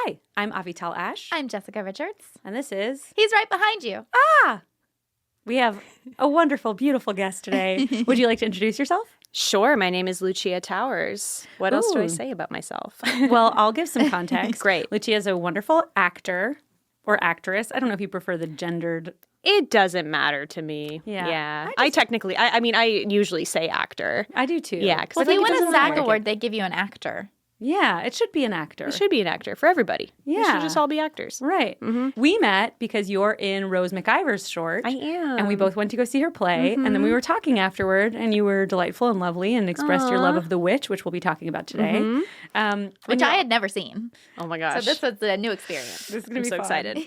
Hi, I'm Avital Ash. I'm Jessica Richards. And this is... He's right behind you. We have a wonderful, beautiful guest today. Would you like to introduce yourself? Sure. My name is Lucia Towers. What else do I say about myself? Well, I'll give some context. Great. Lucia is a wonderful actor or actress. I don't know if you prefer the gendered... It doesn't matter to me. Yeah. I usually say actor. I do too. Yeah. Well, if you win a SAG award, they give you an actor. Yeah, it should be an actor. It should be an actor for everybody. Yeah. We should just all be actors. Right. Mm-hmm. We met because you're in Rose McIver's short. I am. And we both went to go see her play. And then we were talking afterward, and you were delightful and lovely and expressed your love of The Witch, which we'll be talking about today. Which I had never seen. Oh my gosh. So this was a new experience. This is going I'm to be so fun. excited.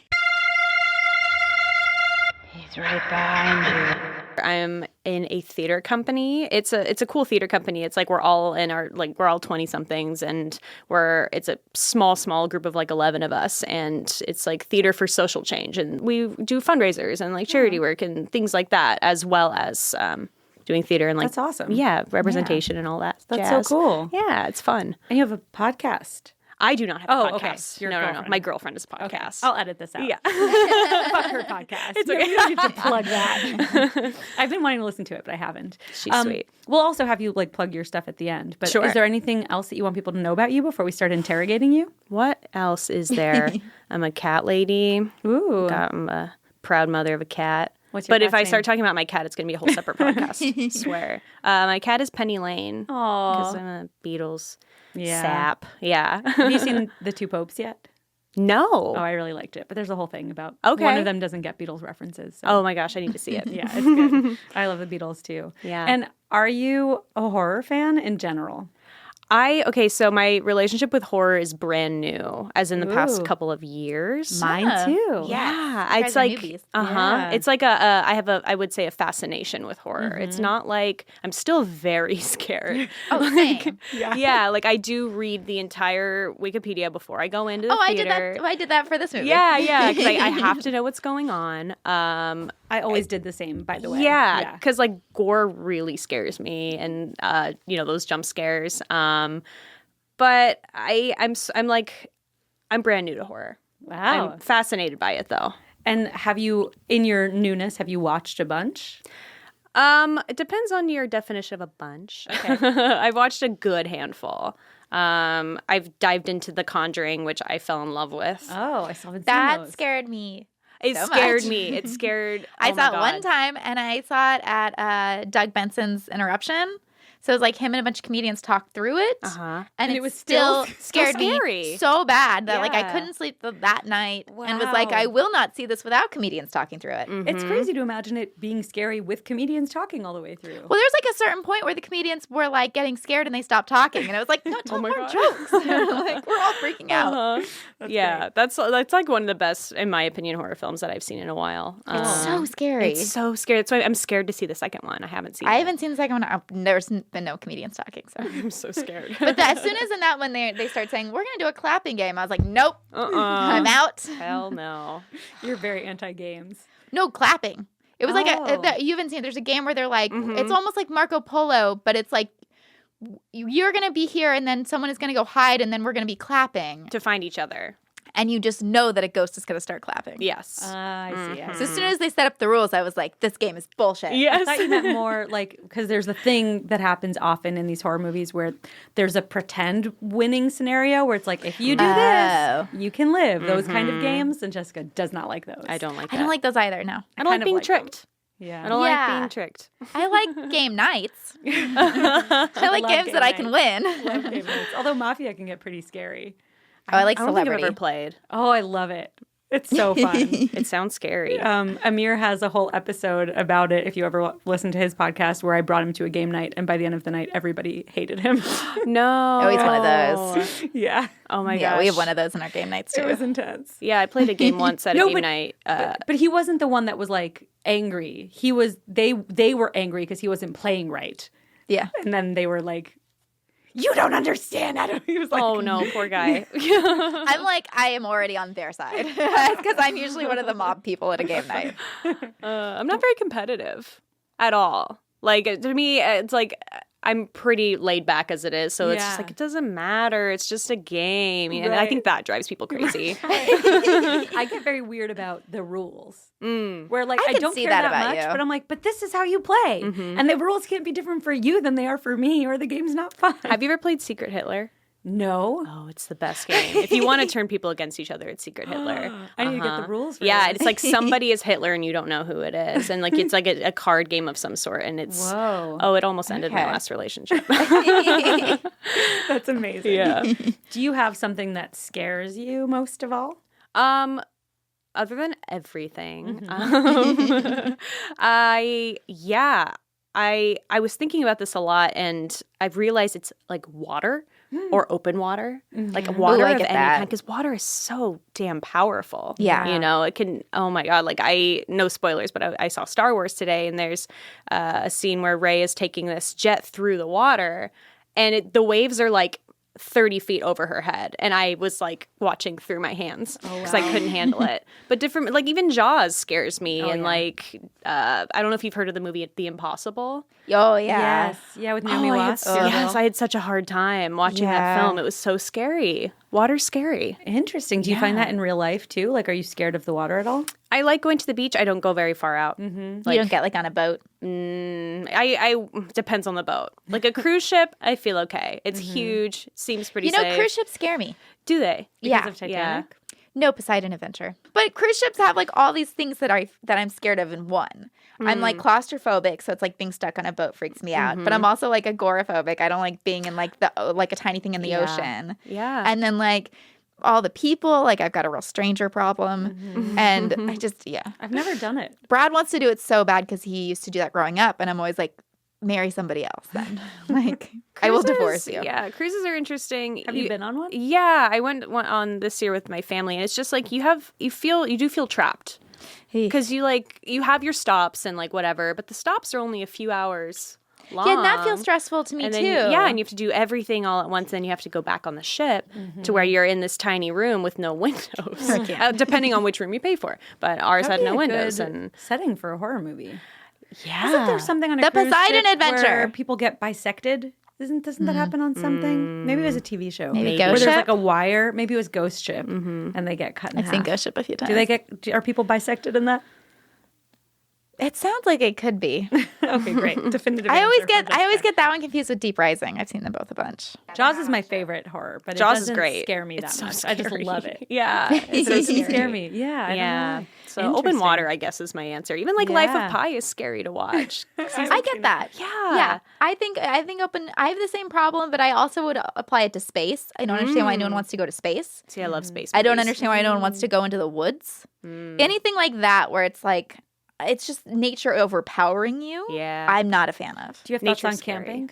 He's right behind you. I'm in a theater company. It's a cool theater company. It's like we're all 20 somethings, and it's a small group of like 11 of us, and it's like theater for social change, and we do fundraisers and like charity work and things like that, as well as doing theater and like That's awesome. Yeah, representation and all that. That's jazz. so cool. Yeah, it's fun. And you have a podcast. I do not have a podcast. Okay. Your No. girlfriend. My girlfriend has a podcast. I'll edit this out. Yeah. Fuck her podcast. It's No, okay. we don't need to plug that. I've been wanting to listen to it, but I haven't. She's sweet. We'll also have you like plug your stuff at the end. But Sure. is there anything else that you want people to know about you before we start interrogating you? What else is there? I'm a cat lady. Ooh. I'm a proud mother of a cat. What's your But if cat's I start name? talking about my cat, it's going to be a whole separate podcast. I swear. My cat is Penny Lane. Because I'm a Beatles sap. Yeah. Have you seen The Two Popes yet? No. Oh, I really liked it. But there's a whole thing about Okay. one of them doesn't get Beatles references. So. Oh my gosh, I need to see it. Yeah, it's good. I love the Beatles too. Yeah. And are you a horror fan in general? So my relationship with horror is brand new, as in the past couple of years. Mine too. Yeah, You it's guys are like newbies. Yeah. It's like I would say a fascination with horror. It's not like I'm still very scared. Oh, same. Yeah, like I do read the entire Wikipedia before I go into the I theater. I did that for this movie. Yeah, because I have to know what's going on. I always did the same, by the way. Yeah, because like gore really scares me, and those jump scares. But I'm brand new to horror. Wow. I'm fascinated by it though. And in your newness, have you watched a bunch? It depends on your definition of a bunch. Okay. I've watched a good handful. I've dived into The Conjuring, which I fell in love with. Oh, I still haven't seen That those. scared me. It so scared much. me. It scared. I oh my saw it God. one time, and I saw it at Doug Benson's Interruption. So it was like him and a bunch of comedians talked through it. Uh-huh. And it it was still still scared scary. me so bad that like I Yeah. couldn't sleep that night and was Wow. like, I will not see this without comedians talking through it. It's crazy to imagine it being scary with comedians talking all the way through. Well, there's like a certain point where the comedians were like getting scared and they stopped talking. And I was like, no, tell my more God. jokes. Like, we're all freaking out. Yeah, that's like one of the best, in my opinion, horror films that I've seen in a while. It's so scary. It's so scary. That's why I'm scared to see the second one. I haven't seen I it. haven't seen the second one. There's been no comedians talking. So. I'm so scared. But as soon as in that one they start saying, we're going to do a clapping game, I was like, nope, I'm out. Hell no. You're very anti-games. No, clapping. It was Oh. like you haven't seen it. There's a game where they're like, it's almost like Marco Polo, but it's like, you're going to be here and then someone is going to go hide and then we're going to be clapping. To find each other. And you just know that a ghost is going to start clapping. Yes. I see. I So see. as soon as they set up the rules, I was like, this game is bullshit. I yes. thought you meant more like, because there's a thing that happens often in these horror movies where there's a pretend winning scenario where it's like, if you do this, you can live. Those kind of games. And Jessica does not like those. I don't like that. I don't like those either, no. I don't like kind of being like them. tricked. Yeah. I don't like Yeah. being tricked. I like game nights. I like love games game that I can win. Love game nights. Although Mafia can get pretty scary. Oh, I like I don't think I've Celebrity. ever played. Oh, I love it. It's so fun. It sounds scary. Amir has a whole episode about it if you ever listen to his podcast where I brought him to a game night and by the end of the night everybody hated him. No. Oh, he's one of those. Yeah. Oh my gosh. Yeah, we have one of those in our game nights too. It was intense. Yeah, I played a game once at a game night. But he wasn't the one that was like angry. He was they were angry because he wasn't playing right. Yeah. And then they were like, you don't understand. He was like, Oh no, poor guy. I'm like, I am already on their side because I'm usually one of the mob people at a game night. I'm not very competitive at all. Like to me, it's like I'm pretty laid back as it is, so it's just Yeah. like, it doesn't matter. It's just a game. And I think that drives people crazy. I get very weird about the rules. Where like I I can don't see care that that about much, you. but I'm like, but this is how you play. And the rules can't be different for you than they are for me, or the game's not fun. Have you ever played Secret Hitler? No. Oh, it's the best game. If you want to turn people against each other, it's Secret Hitler. I need to get the rules for Yeah, this. it's like somebody is Hitler and you don't know who it is. And like it's like a card game of some sort. And it's Whoa. oh, it almost ended my Okay. last relationship. That's amazing. Yeah. Do you have something that scares you most of all? Other than everything, I was thinking about this a lot, and I've realized it's like water or open water, like water Ooh, I of get any that. kind, because water is so damn powerful. Yeah. You know, it can. Oh my god! Like no spoilers, but I saw Star Wars today, and there's a scene where Rey is taking this jet through the water, and the waves are like 30 feet over her head, and I was like watching through my hands because I couldn't handle it. But different, like even Jaws scares me, and like I don't know if you've heard of the movie The Impossible. Oh, yeah. Yes. Yeah, with Naomi Watts. Yes, I had such a hard time watching that Yeah. film. It was so scary. Water's scary. Interesting. Do you find that in real life too? Like, are you scared of the water at all? I like going to the beach. I don't go very far out. You don't get like on a boat. I depends on the boat. Like a cruise ship, I feel okay. It's huge. Seems pretty You know, safe. cruise ships scare me. Do they? Yeah. Of Titanic? No, Poseidon Adventure. But cruise ships have like all these things that I'm scared of in one. I'm like claustrophobic, so it's like being stuck on a boat freaks me out. But I'm also like agoraphobic. I don't like being in like a tiny thing in the ocean. Yeah. And then like all the people, like I've got a real stranger problem. And I just I've never done it. Brad wants to do it so bad because he used to do that growing up, and I'm always like, marry somebody else then. Like I will divorce you. Yeah, cruises are interesting. Have you been on one? Yeah, I went on this year with my family, and it's just like you do feel trapped because you have your stops and like whatever, but the stops are only a few hours long. Yeah, and that feels stressful to me and too. then, yeah, and you have to do everything all at once. Then you have to go back on the ship to where you're in this tiny room with no windows, depending on which room you pay for. But ours had no windows, and setting for a horror movie. yeah, Isn't there something on a The cruise Poseidon ship Adventure. where people get bisected? Doesn't that happen on something? Maybe it was a TV show. Maybe where Ghost there's Ship? like a wire. Maybe it was Ghost Ship, and they get cut in I've half. seen Ghost Ship a few times. Are people bisected in that? It sounds like it could be. Okay, great. Definitive. I always answer from get Jessica. that one confused with Deep Rising. I've seen them both a bunch. Jaws is my favorite horror, but Jaws it is doesn't great. scare me It's that so much. I just scary. love it. Yeah, It doesn't scare me. Yeah, I yeah. don't know. So open Interesting. water, I guess, is my answer. Even like Life Yeah. of Pi is scary to watch. I get that. Yeah. I think open. I have the same problem, but I also would apply it to space. I don't understand why no one wants to go to space. See, I love space. I don't movies. understand why no one wants to go into the woods. Anything like that, where it's like it's just nature overpowering you. Yeah. I'm not a fan of. Do you have thoughts on Nature's scary. camping?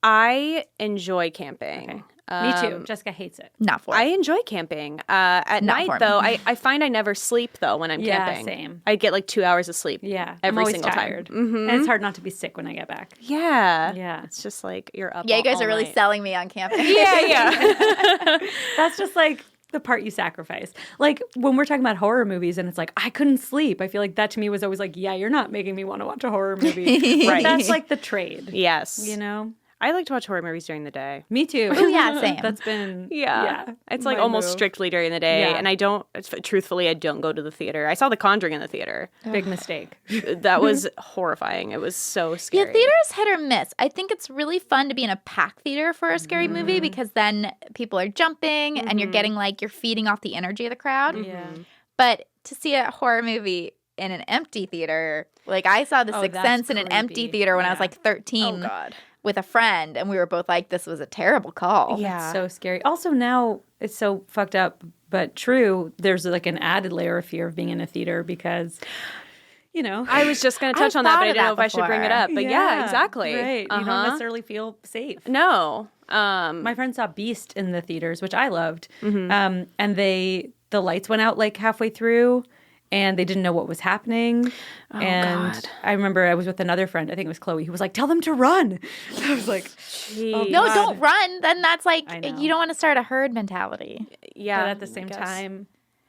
I enjoy camping. Me too. Jessica hates it. Not for I it. enjoy camping. At Not night, for me. though, I find I never sleep, though, when I'm Yeah, camping. same. I get like 2 hours of sleep. Yeah, I'm Every always single tired, time. and it's hard not to be sick when I get back. Yeah. Yeah. It's just like you're up. Yeah, you guys all are really night. selling me on camping. Yeah. That's just like the part you sacrifice. Like when we're talking about horror movies and it's like, I couldn't sleep. I feel like that to me was always like, yeah, you're not making me want to watch a horror movie. Right. That's like the trade. Yes. You know? I like to watch horror movies during the day. Me too. Oh, yeah, same. That's been, It's like my almost move. strictly during the day. Yeah. And I don't, truthfully, I don't go to the theater. I saw The Conjuring in the theater. Big mistake. That was horrifying. It was so Yeah, scary. theater is hit or miss. I think it's really fun to be in a packed theater for a scary movie because then people are jumping and you're getting like you're feeding off the energy of the crowd. Yeah. But to see a horror movie in an empty theater, like I saw The Oh, Sixth that's Sense in an empty creepy. theater when I was Yeah. like 13 Oh, God. with a friend, and we were both like, this was a terrible call. Yeah. So scary. Also now it's so fucked up, but true. There's like an added layer of fear of being in a theater because, you know, I was just going to touch I've on that, thought but I of didn't know that if I should bring it before. up. But yeah, exactly. Right. You don't necessarily feel safe. No. My friend saw Beast in the theaters, which I loved. And the lights went out like halfway through and they didn't know what was happening. And God. I remember I was with another friend, I think it was Chloe, who was like, tell them to run. I was like, No, God. don't run. Then that's like, I know. you don't want to start a herd mentality. Yeah. but at the I same guess. time,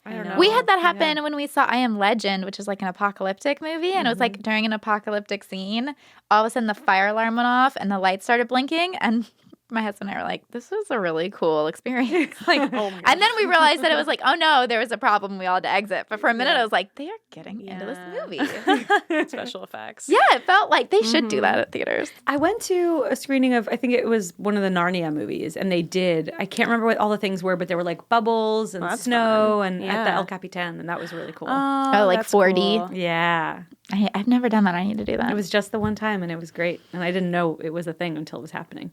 I don't know. We had that happen when we saw I Am Legend, which is like an apocalyptic movie. And it was like during an apocalyptic scene, all of a sudden the fire alarm went off and the lights started blinking. And my husband and I were like, this was a really cool experience. Like, and then we realized that it was like, oh no, there was a problem. We all had to exit. But for a minute, I was like, they are getting into this movie. Special effects. Yeah, it felt like they should do that at theaters. I went to a screening of, I think it was one of the Narnia movies, and they did, I can't remember what all the things were, but there were like bubbles and snow and at the El Capitan, and that was really cool. Oh, like 4D? Cool. Yeah. I've never done that. I need to do that. It was just the one time, and it was great. And I didn't know it was a thing until it was happening.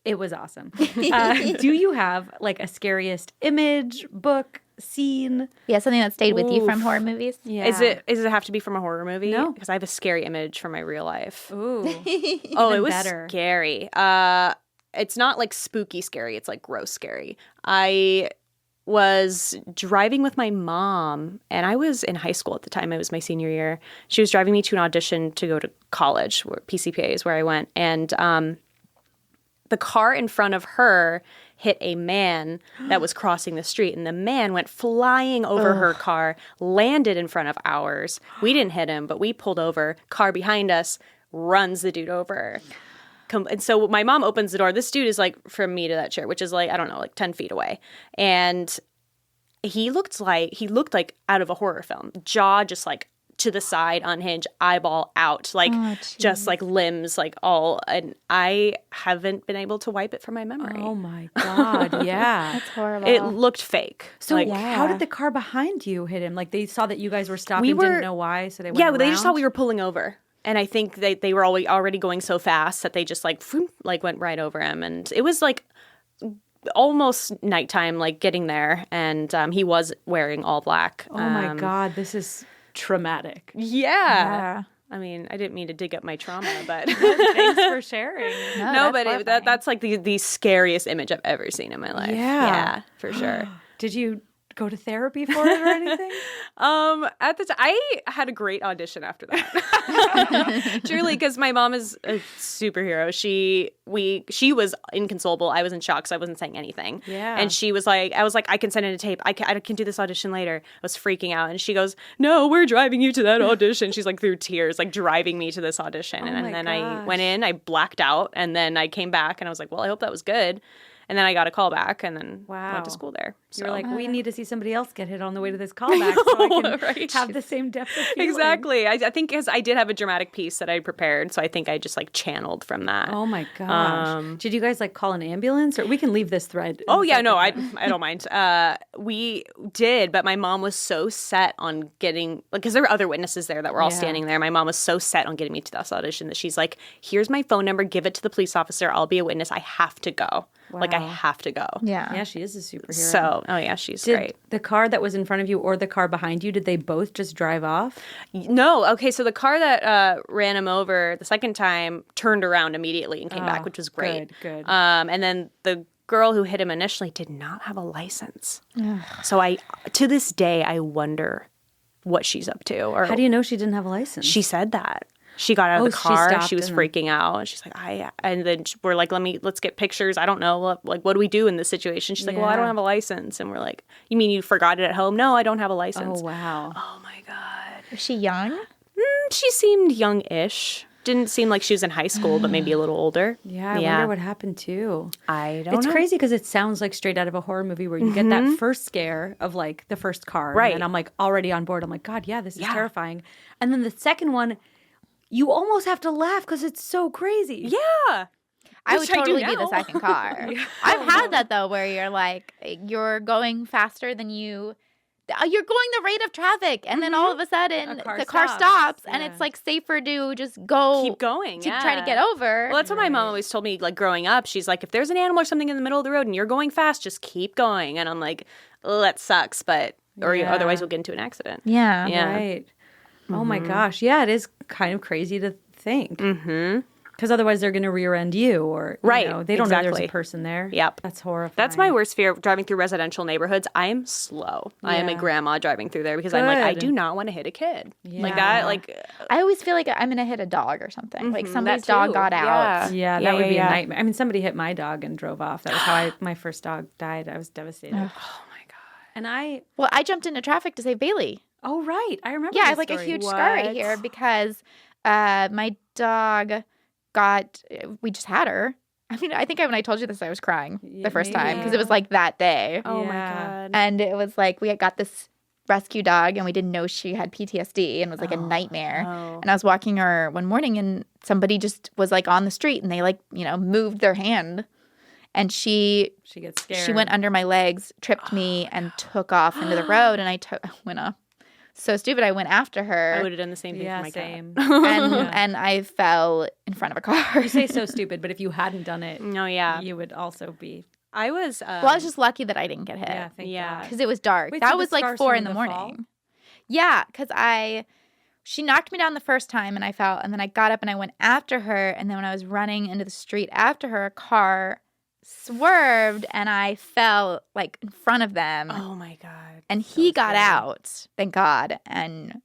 It was awesome. Do you have like a scariest image, book, scene? Yeah, something that stayed with you from horror movies? Yeah. Does it have to be from a horror movie? No. Because I have a scary image from my real life. Ooh. Oh, it was better. scary. It's not like spooky scary. It's like gross scary. I was driving with my mom, and I was in high school at the time. It was my senior year. She was driving me to an audition to go to college, where PCPA is where I went. And the car in front of her hit a man that was crossing the street, and the man went flying over her car, landed in front of ours. We didn't hit him, but we pulled over. Car behind us runs the dude over. And so my mom opens the door. This dude is like from me to that chair, which is like, I don't know, like 10 feet away. And he looked like out of a horror film. Jaw just like to the side, unhinged, eyeball out, like just like limbs, like all. And I haven't been able to wipe it from my memory. Oh my God, yeah. That's horrible. It looked fake. So like, how did the car behind you hit him? Like they saw that you guys were stopping, didn't know why, so they went around? they just thought we were pulling over. And I think they were already going so fast that they just like went right over him. And it was like almost nighttime, like getting there. And he was wearing all black. Oh my God, this is traumatic. Yeah. I mean, I didn't mean to dig up my trauma, but Thanks for sharing. no, but that's like the scariest image I've ever seen in my life. Yeah, for sure. Did you go to therapy for it or anything? At the time, I had a great audition after that. Truly, because my mom is a superhero. She was inconsolable. I was in shock, so I wasn't saying anything. Yeah. And she was like, I was like, I can send in a tape. I can do this audition later. I was freaking out, and she goes, "No, we're driving you to that audition." She's like through tears, like driving me to this audition. And then I went in, I blacked out, and then I came back, and I was like, well, I hope that was good. And then I got a call back, and then went to school there. So. You're like, we need to see somebody else get hit on the way to this callback so I can have the same depth of feeling. Exactly. I think because I did have a dramatic piece that I prepared, so I think I just like channeled from that. Oh my gosh. Did you guys like call an ambulance, or we can leave this thread? Oh yeah, no, I don't mind. We did, but my mom was so set on getting, because there were other witnesses there that were all standing there. My mom was so set on getting me to this audition that she's like, "Here's my phone number. Give it to the police officer. I'll be a witness. I have to go." Wow. Like, I have to go. Yeah. Yeah, she is a superhero. So, she's great. The car that was in front of you or the car behind you, did they both just drive off? No. Okay, so the car that ran him over the second time turned around immediately and came back, which was great. Good. And then the girl who hit him initially did not have a license. So to this day, I wonder what she's up to. Or how do you know she didn't have a license? She said that. She got out of the car. She was and freaking out. She's like, and then we're like, let's get pictures. I don't know. Like, what do we do in this situation? She's like, well, I don't have a license. And we're like, you mean you forgot it at home? No, I don't have a license. Oh, wow. Oh my God. Was she young? She seemed young-ish. Didn't seem like she was in high school, but maybe a little older. Yeah, I wonder what happened too. I don't know. It's crazy because it sounds like straight out of a horror movie where you get that first scare of like the first car. Right. And I'm like already on board. I'm like, God, yeah, this is terrifying. And then the second one, you almost have to laugh because it's so crazy. Yeah. I would totally be the second car. I've had that though, where you're like, you're going faster than you're going the rate of traffic, and then all of a sudden the car stops, and it's like safer to just keep going, to try to get over. Well, that's what my mom always told me. Like growing up, she's like, if there's an animal or something in the middle of the road and you're going fast, just keep going. And I'm like, oh, that sucks, but otherwise you'll get into an accident. Yeah. Right. Oh my gosh. Yeah, it is kind of crazy to think. Mm-hmm. Because otherwise they're going to rear end you, or they don't know there's a person there. Yep. That's horrifying. That's my worst fear, driving through residential neighborhoods. I'm slow. I am a grandma driving through there because I'm like, I do not want to hit a kid. Yeah. Like that. Like, I always feel like I'm going to hit a dog or something. Like somebody's dog got out. Yeah, that would be a nightmare. I mean, somebody hit my dog and drove off. That was how my first dog died. I was devastated. oh my God. And I jumped into traffic to save Bailey. Oh, right. I remember Yeah, I this have like story. a huge scar right here because my dog we just had her. I mean, I think when I told you this, I was crying the first time because it was like that day. Oh my God. And it was like we had got this rescue dog and we didn't know she had PTSD and it was like a nightmare. Oh. And I was walking her one morning and somebody just was like on the street and they like, moved their hand. And she gets scared. She went under my legs, tripped me, and took off into the road. And I went up. So stupid. I went after her. I would have done the same thing for my same. cat. And I fell in front of a car. You say so stupid, but if you hadn't done it, No, yeah. you would also be. I was. Well, I was just lucky that I didn't get hit. Yeah, thank God. Because it was dark. Wait, That so was the like scars 4 from in the the morning. fall? Yeah, because she knocked me down the first time and I fell. And then I got up and I went after her. And then when I was running into the street after her, a car swerved and I fell like in front of them. Oh my God. And he got out, thank God. And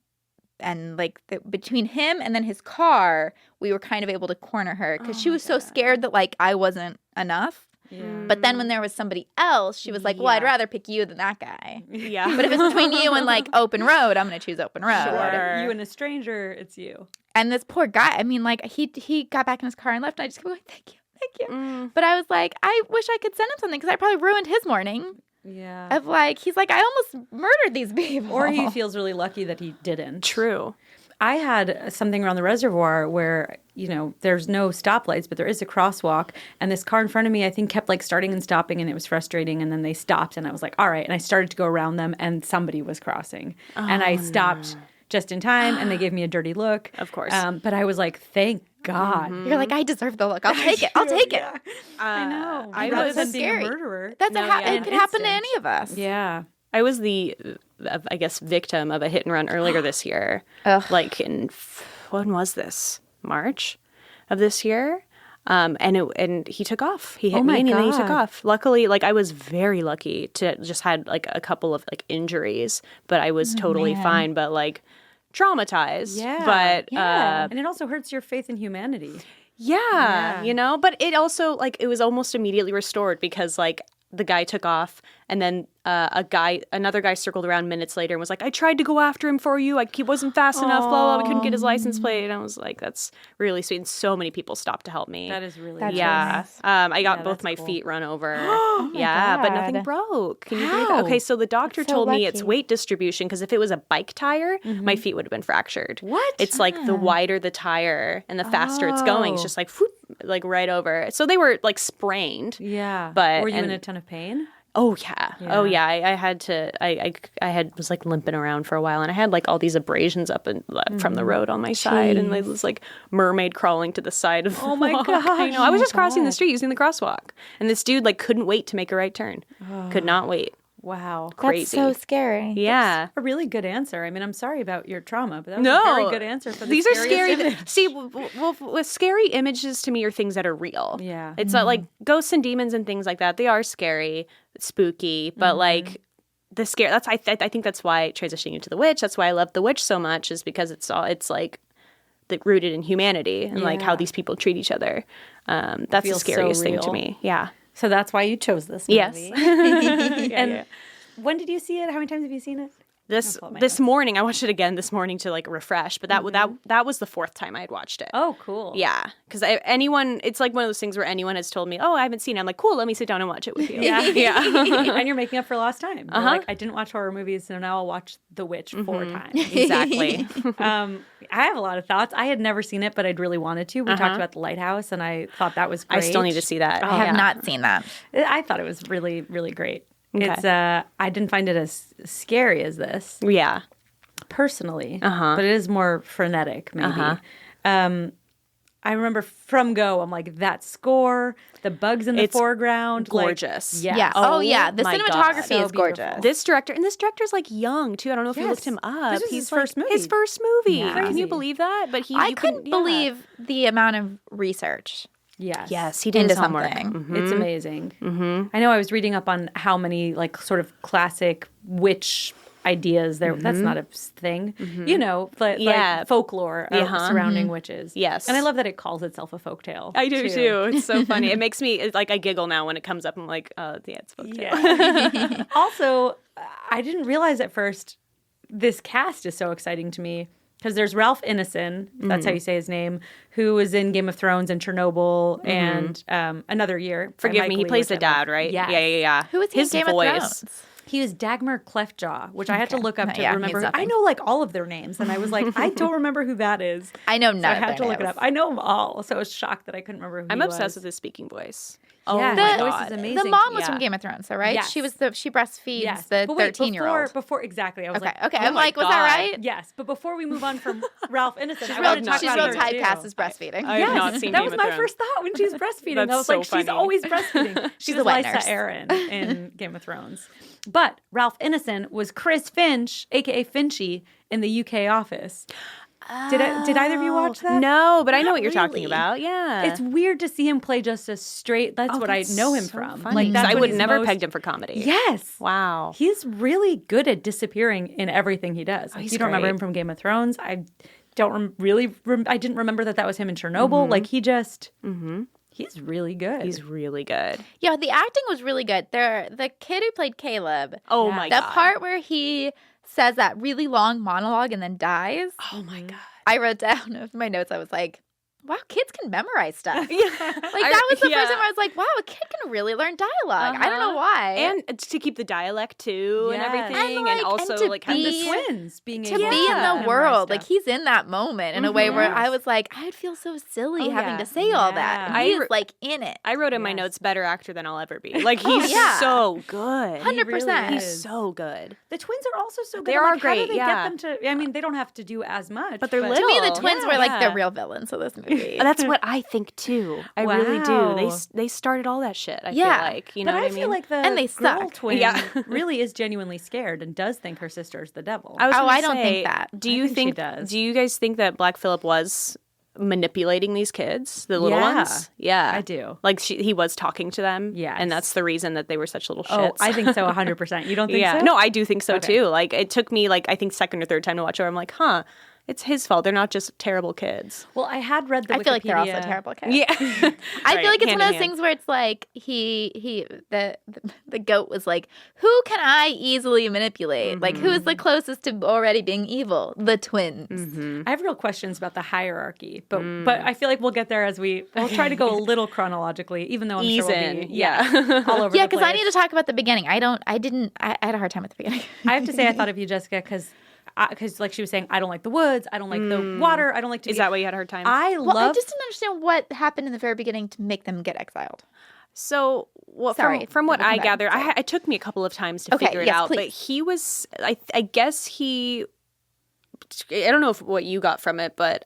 like between him and then his car, we were kind of able to corner her because she was so scared that like I wasn't enough. Yeah. But then when there was somebody else, she was like, well, I'd rather pick you than that guy. Yeah. But if it's between you and like open road, I'm going to choose open road. Sure. You and a stranger, it's you. And this poor guy, I mean, like he got back in his car and left. And I just kept going, thank you. But I was like, I wish I could send him something because I probably ruined his morning. Yeah. Of like, he's like, I almost murdered these people. Or he feels really lucky that he didn't. True. I had something around the reservoir where, there's no stoplights, but there is a crosswalk. And this car in front of me, I think, kept like starting and stopping, and it was frustrating. And then they stopped, and I was like, all right. And I started to go around them, and somebody was crossing. And I stopped just in time, and they gave me a dirty look. Of course. But I was like, thank God. You're like, I deserve the look. I'll take it. I'll take it. I know. I Rather was than being scary. a murderer. That's in it could happen to instant. any of us. Yeah. I was the, I guess, victim of a hit and run earlier this year. Ugh. Like when was this? March of this year. And he took off. He hit me and then he took off. Luckily, like I was very lucky to just had like a couple of like injuries, but I was totally fine. But like traumatized. Yeah. But and it also hurts your faith in humanity. yeah, but it also like it was almost immediately restored because like the guy took off and then another guy circled around minutes later and was like, I tried to go after him for you. He wasn't fast enough. Blah, blah. We couldn't get his license plate. And I was like, that's really sweet. And so many people stopped to help me. That is really That's nice. yeah. nice. I got both that's my cool. feet run over. my But nothing God. broke. Can you believe How? that? Okay, so the doctor That's so told me it's lucky. weight distribution because if it was a bike tire, my feet would have been fractured. What? It's like the wider the tire and the faster it's going. It's just like, whoop, like right over. So they were like sprained. Yeah. But- Were you in and- a ton of pain? Oh yeah. Oh yeah. I had to. I was like limping around for a while, and I had like all these abrasions up and from the road on my side, and I was like mermaid crawling to the side of. Oh my the walk. I gosh. know. I was just crossing the street using the crosswalk, and this dude like couldn't wait to make a right turn. Could not wait. Wow. Crazy. That's so scary. Yeah. A really good answer. I mean, I'm sorry about your trauma, but that was a very good answer for the These are scariest scary. image. See, with scary images to me are things that are real. Yeah. It's not like ghosts and demons and things like that. They are scary, spooky, but like the scare. That's I think that's why transitioning into The Witch. That's why I love The Witch so much is because it's like rooted in humanity and like how Yeah. these people treat each other. That's the Feels so scariest thing to real. me. Yeah. So that's why you chose this movie. Yes. And when did you see it? How many times have you seen it? This pull up my this morning, I watched it again this morning to like refresh, but that was the fourth time I had watched it. Oh, cool. Yeah, because it's like one of those things where anyone has told me, "Oh, I haven't seen it." I'm like, "Cool, let me sit down and watch it with you." Yeah. yeah, And you're making up for lost time. You're like, I didn't watch horror movies, so now I'll watch The Witch 4 times. exactly. I have a lot of thoughts. I had never seen it, but I'd really wanted to. We talked about The Lighthouse, and I thought that was great. I still need to see that. I have not seen that. I thought it was really, really great. Okay. It's I didn't find it as scary as this Yeah, personally, but it is more frenetic maybe. I remember from go, I'm like, that score, the bugs in the It's foreground, gorgeous. Like, yes. Yeah. Oh, yeah. The my God. cinematography So is gorgeous. beautiful. this director's like young too. I don't know if you looked him up. This is He's his first movie. His first movie. Yeah. Can Crazy. you believe that? But I couldn't believe the amount of research Yes. Yes, he did into his homework. something. It's amazing. I know I was reading up on how many like sort of classic witch ideas. That's not a thing, but like folklore surrounding witches. Yes. And I love that it calls itself a folktale. I do too. It's so funny. It makes me like I giggle now when it comes up. I'm like, oh yeah, it's folktale. Yeah. Also, I didn't realize at first this cast is so exciting to me. Because there's Ralph Ineson, that's how you say his name, who was in Game of Thrones and Chernobyl and Another Year. Forgive me, he plays the dad, right? Yes. Yeah. Who was he in Game of Thrones? He was Dagmar Cleftjaw, which I had to look up to remember. means I know like all of their names, and I was like, I don't remember who that is. I know So none I had of to their look it names. up. I know them all, so I was shocked that I couldn't remember who I'm he obsessed was. with his speaking voice. Yeah, The- his voice is amazing. The mom was Yeah. from Game of Thrones, so right? Yes. She breastfeeds Yes. the But wait, 13-year-old. Before exactly, I was Okay, like, okay. oh I'm my like, was that God. right? Yes, but before we move on from Ralph Ineson, I Real- want to talk she's about real her too. typecast as breastfeeding. I have not seen that Game was of my Thrones. first thought when she's breastfeeding. That's I was so like, funny. she's always breastfeeding. She's the wet Lysa nurse. Arryn in Game of Thrones. But Ralph Ineson was Chris Finch, aka Finchy, in the UK Office. Did either of you watch that? No, but I know Not what you're talking really. about. Yeah. It's weird to see him play just a straight. That's what that's I know him so from. funny. Like 'Cause that's I what would he's never most- pegged him for comedy. Yes. Wow. He's really good at disappearing in everything he does. Like, he's you don't remember great. him from Game of Thrones. I don't I didn't remember that was him in Chernobyl. Like he just, he's really good. He's really good. Yeah, the acting was really good. The kid who played Caleb. Oh Yeah. my The god. part where he says that really long monologue and then dies. Oh my god. I wrote down in my notes. I was like, wow, kids can memorize stuff. Yeah. Like that was the first time I was like, wow, a kid can really learn dialogue. I don't know why. And to keep the dialect too and Yes. everything, And, and, like, also and to like have and be- the this. twins being to able be to in the memorize world, stuff. like he's in that moment in a way where I Yes. was like, I'd feel so silly Oh, having yeah. to say all that. Yeah. And he I- is like in it. I wrote in my Yes. notes, better actor than I'll ever be. Like he's yeah. so good. 100%. He's is. so good. The twins are also so good. They I'm are like, how do great, they yeah. get them to? I mean, they don't have to do as much, But they're To me, the little. twins Yeah, were like yeah. the real villains of this movie. That's what I think too. I really do. Wow. They started all that shit. I Yeah. feel like, you know But what I I mean? feel like the And they girl suck. twin Yeah. really is genuinely scared and does think her sister's the devil. I was Oh, gonna I don't think say, that. Do I you think she does. Do you guys think that Black Phillip was manipulating these kids, the little Yeah. ones? Yeah, I do. Like he was talking to them. Yes. and that's the reason that they were such little shits. Oh, I think so 100%. You don't think yeah, so? no, I do think so Okay. too. Like it took me like I think second or third time to watch it. Where I'm like, huh, it's his fault. They're not just terrible kids. Well, I had read the I feel like they're also Wikipedia- terrible kids. Yeah, I feel like it's hand one of in those hand. things where it's like the goat was like, who can I easily manipulate? Like who is the closest to already being evil? The twins. I have real questions about the hierarchy, but I feel like we'll get there as we'll try to go a little chronologically, even though I'm Ease sure we'll in, be yeah. all over Yeah, the because I place. need to talk about the beginning. I had a hard time with the beginning. I have to say I thought of you, Jessica, because like she was saying, I don't like the woods, I don't like the water, I don't like to Is be... that why you had a hard time? I Well, I love... just didn't understand what happened in the very beginning to make them get exiled. So, Sorry, from what we'll come I back. gather, Sorry. it took me a couple of times to Okay, figure it yes, out. But please. he was, I guess he, I don't know what you got from it, but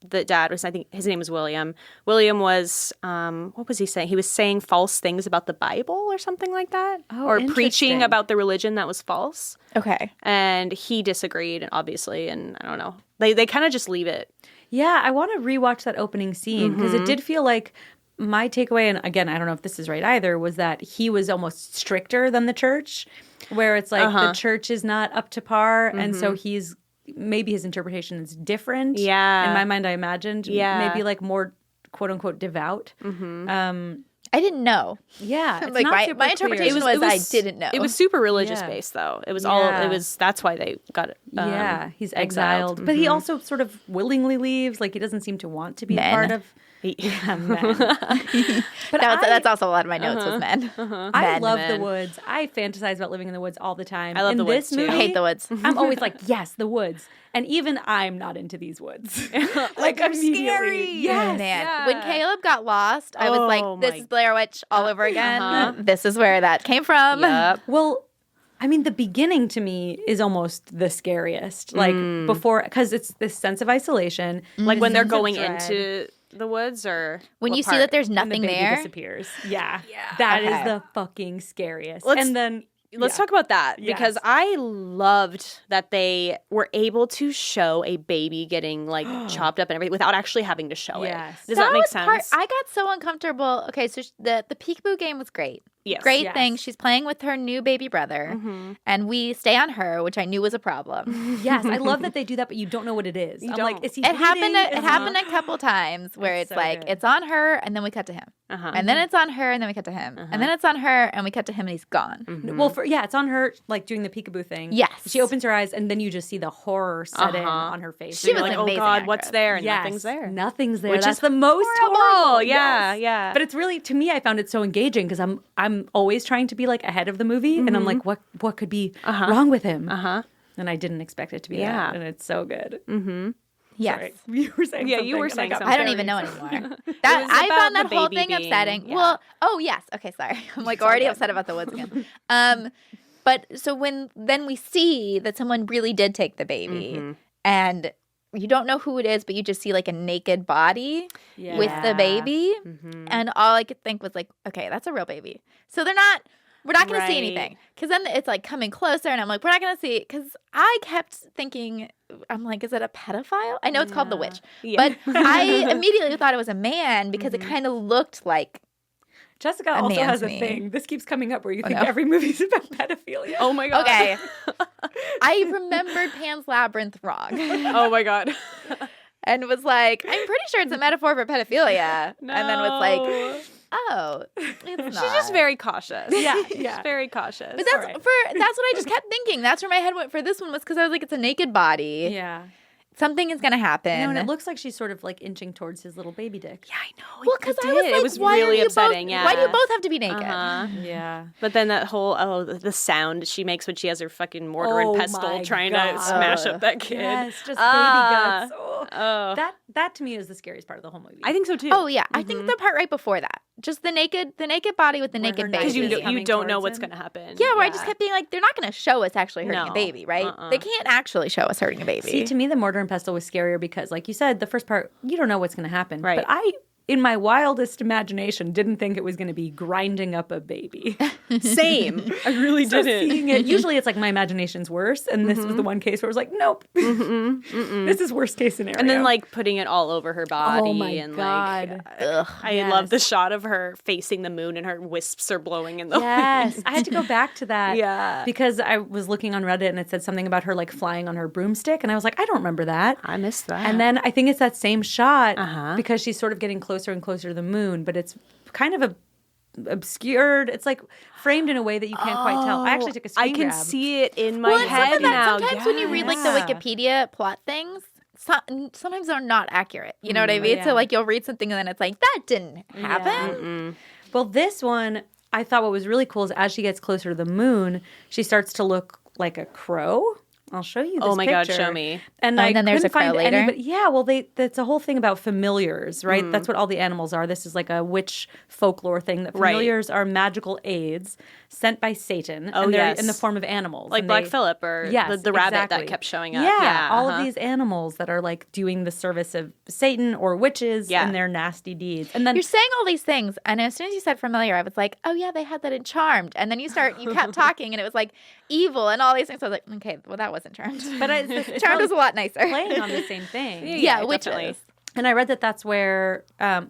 the dad was, I think his name was William. William was, what was he saying? He was saying false things about the Bible or something like that, Oh, or interesting. preaching about the religion that was false. Okay. And he disagreed, obviously, and I don't know. They kind of just leave it. Yeah, I want to rewatch that opening scene because it did feel like my takeaway, and again, I don't know if this is right either, was that he was almost stricter than the church, where it's like the church is not up to par, and so maybe his interpretation is different. Yeah. In my mind, I imagined maybe like more quote unquote devout. I didn't know. Yeah, it's Like not my super clear. interpretation was I didn't know. It was super religious Yeah. based, though. It was Yeah. that's why they got it. Yeah, he's exiled. But he also sort of willingly leaves. Like he doesn't seem to want to be Men. part of. Yeah, men. But That's also a lot of my notes was men. I Men. love men. the woods. I fantasize about living in the woods all the time. I love in the this woods, too. movie, I hate the woods. I'm always like, yes, the woods. And even I'm not into these woods. like they're immediately. scary. Yes. Man, Yeah. when Caleb got lost, I was Oh, like, "This my- is Blair Witch all over again. This is where that came from." Yep. Well, I mean, the beginning to me is almost the scariest. Like before, because it's this sense of isolation. Like when they're sense of going dread. into the woods, or When what you see part? that there's And the nothing baby there, disappears. Yeah. That is Okay. the fucking scariest. Let's- and then Let's talk about that because Yes. I loved that they were able to show a baby getting like chopped up and everything without actually having to show Yes. it. Does that make was sense? I got so uncomfortable. Okay, so the peekaboo game was great. Yes. Great thing. She's playing with her new baby brother, and we stay on her, which I knew was a problem. Yes, I love that they do that, but you don't know what it is. I'm like, is he It happened. bleeding? It happened a couple times where It's it's so like good. it's on her, and then we cut to him, and then it's on her, and then we cut to him, and then it's on her, and we cut to him, and he's gone. Well, it's on her, like, doing the peekaboo thing. Yes. She opens her eyes, and then you just see the horror set in on her face. She You're was like, an oh amazing God, what's actress. there? And yes, nothing's there. Nothing's there. Which That's is the most horrible. Yeah, Yes. yeah. But it's really, to me, I found it so engaging because I'm always trying to be like ahead of the movie, and I'm like, what could be wrong with him? And I didn't expect it to be that, and it's so good. Yes. Sorry. You were saying Yeah, something. you were and saying got something. I don't even know anymore. That I about found that the whole baby thing being- upsetting. yeah. Well, oh yes. Okay, sorry. I'm like already upset about the woods again. But so then we see that someone really did take the baby, and you don't know who it is, but you just see like a naked body with the baby, and all I could think was like, okay, that's a real baby. So we're not going to see Right. anything, because then it's like coming closer, and I'm like, we're not going to see, because I kept thinking, I'm like, is it a pedophile? I know it's called The Witch, Yeah. but I immediately thought it was a man because it kind of looked like, Jessica A also man's has a me. thing. This keeps coming up where you think no. every movie's about pedophilia. Oh my God. okay, I remembered Pan's Labyrinth wrong. Oh my God. And was like, I'm pretty sure it's a metaphor for pedophilia. No. And then was like, oh, it's not. She's just very cautious. Yeah, She's yeah. very cautious. But that's what I just kept thinking. That's where my head went for this one, was because I was like, it's a naked body. Yeah. Something is gonna happen. No, and it looks like she's sort of like inching towards his little baby dick. Yeah, I know. well, because I was like, it was why really are you upsetting. both, Yeah. Why do you both have to be naked? Yeah. But then that whole the sound she makes when she has her fucking mortar Oh and pestle my trying God. to smash up that kid. Yes, just Ah. baby guts. Oh. Oh. That to me is the scariest part of the whole movie. I think so too. Oh yeah, I think the part right before that, just the naked body with the Where her naked knife because baby. is you coming don't know towards what's him. gonna happen. Yeah, where I just kept being like, they're not going to show us actually hurting No. a baby, right? They can't actually show us hurting a baby. See, to me, the mortar and pestle was scarier because, like you said, the first part, you don't know what's going to happen. Right. But I, in my wildest imagination, didn't think it was going to be grinding up a baby. Same. I really So didn't. seeing it, usually it's like my imagination's worse, and this was the one case where I was like, nope, this is worst case scenario. And then like putting it all over her body. oh my and God. like I Yes. love the shot of her facing the moon and her wisps are blowing in the Yes, wind. I had to go back to that. Yeah. Because I was looking on Reddit and it said something about her like flying on her broomstick, and I was like, I don't remember that. I missed that. And then I think it's that same shot Uh-huh. because she's sort of getting closer and closer to the moon, but it's kind of obscured. It's like framed in a way that you can't quite tell. I actually took a I screen can grab. see it in my well, and head some of that, now. sometimes when you read like the Yeah. Wikipedia plot things, sometimes they're not accurate. You know what I mean? yeah. So like you'll read something and then it's like, that didn't happen. Well, this one, I thought what was really cool is as she gets closer to the moon, she starts to look like a crow. I'll show you this Oh my God, picture. show me. And Oh, I and then there's couldn't a crow find later? anybody. Yeah, well, that's a whole thing about familiars, right? That's what all the animals are. This is like a witch folklore thing that Right. familiars are magical aids sent by Satan. Oh, and they're yes. in the form of animals. Like and Black they- Phillip or Yes, the rabbit exactly. that kept showing up. Yeah, all uh-huh. of these animals that are like doing the service of Satan or witches Yeah. and their nasty deeds. And then You're saying all these things, and as soon as you said familiar, I was like, oh yeah, they had that in Charmed. And then you kept talking, and it was like evil and all these things. I was like, okay, well that wasn't Charmed. but it's Charmed was really a lot nicer. playing on the same thing. Yeah, definitely. witches. And I read that that's where,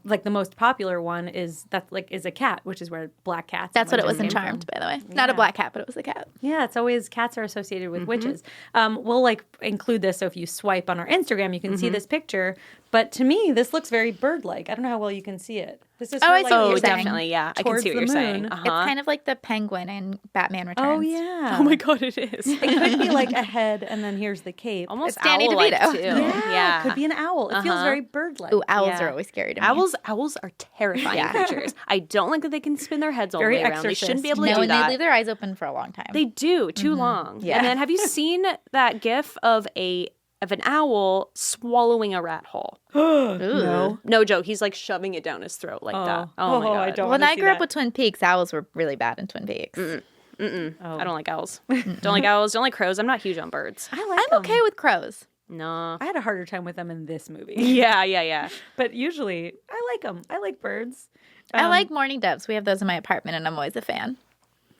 like, the most popular one is a cat, which is where black cats. That's and what it was in witches came from. Charmed, by the way. Not a black cat, but it was a cat. Yeah, it's always cats are associated with witches. We'll like include this, so if you swipe on our Instagram, you can see this picture. But to me, this looks very bird-like. I don't know how well you can see it. This is Oh, her, I see like, what Oh, you're saying. definitely. Yeah, I can towards see what the you're saying. moon. Uh-huh. It's kind of like the penguin in Batman Returns. Oh yeah. Oh my God, it is. It could be like a head, and then here's the cape. Almost It's Danny owl-like DeVito. too. Yeah, it could be an owl. It feels Uh-huh. very bird-like. Ooh, owls Yeah. are always scary to me. Owls are terrifying creatures. I don't like that they can spin their heads all the Very way around. They shouldn't be able to No, do and that. they leave their eyes open for a long time. They do too long. Yeah. And then have you seen that GIF of an owl swallowing a rat hole? Ooh. No joke. He's like shoving it down his throat like that. Oh my God. I don't When wanna I see grew up that. with Twin Peaks, owls were really bad in Twin Peaks. I don't like owls. Don't like owls. Don't like crows. I'm not huge on birds. I like I'm okay with crows. No. I had a harder time with them in this movie. Yeah. But usually, I like them. I like birds. I like mourning doves. We have those in my apartment, and I'm always a fan.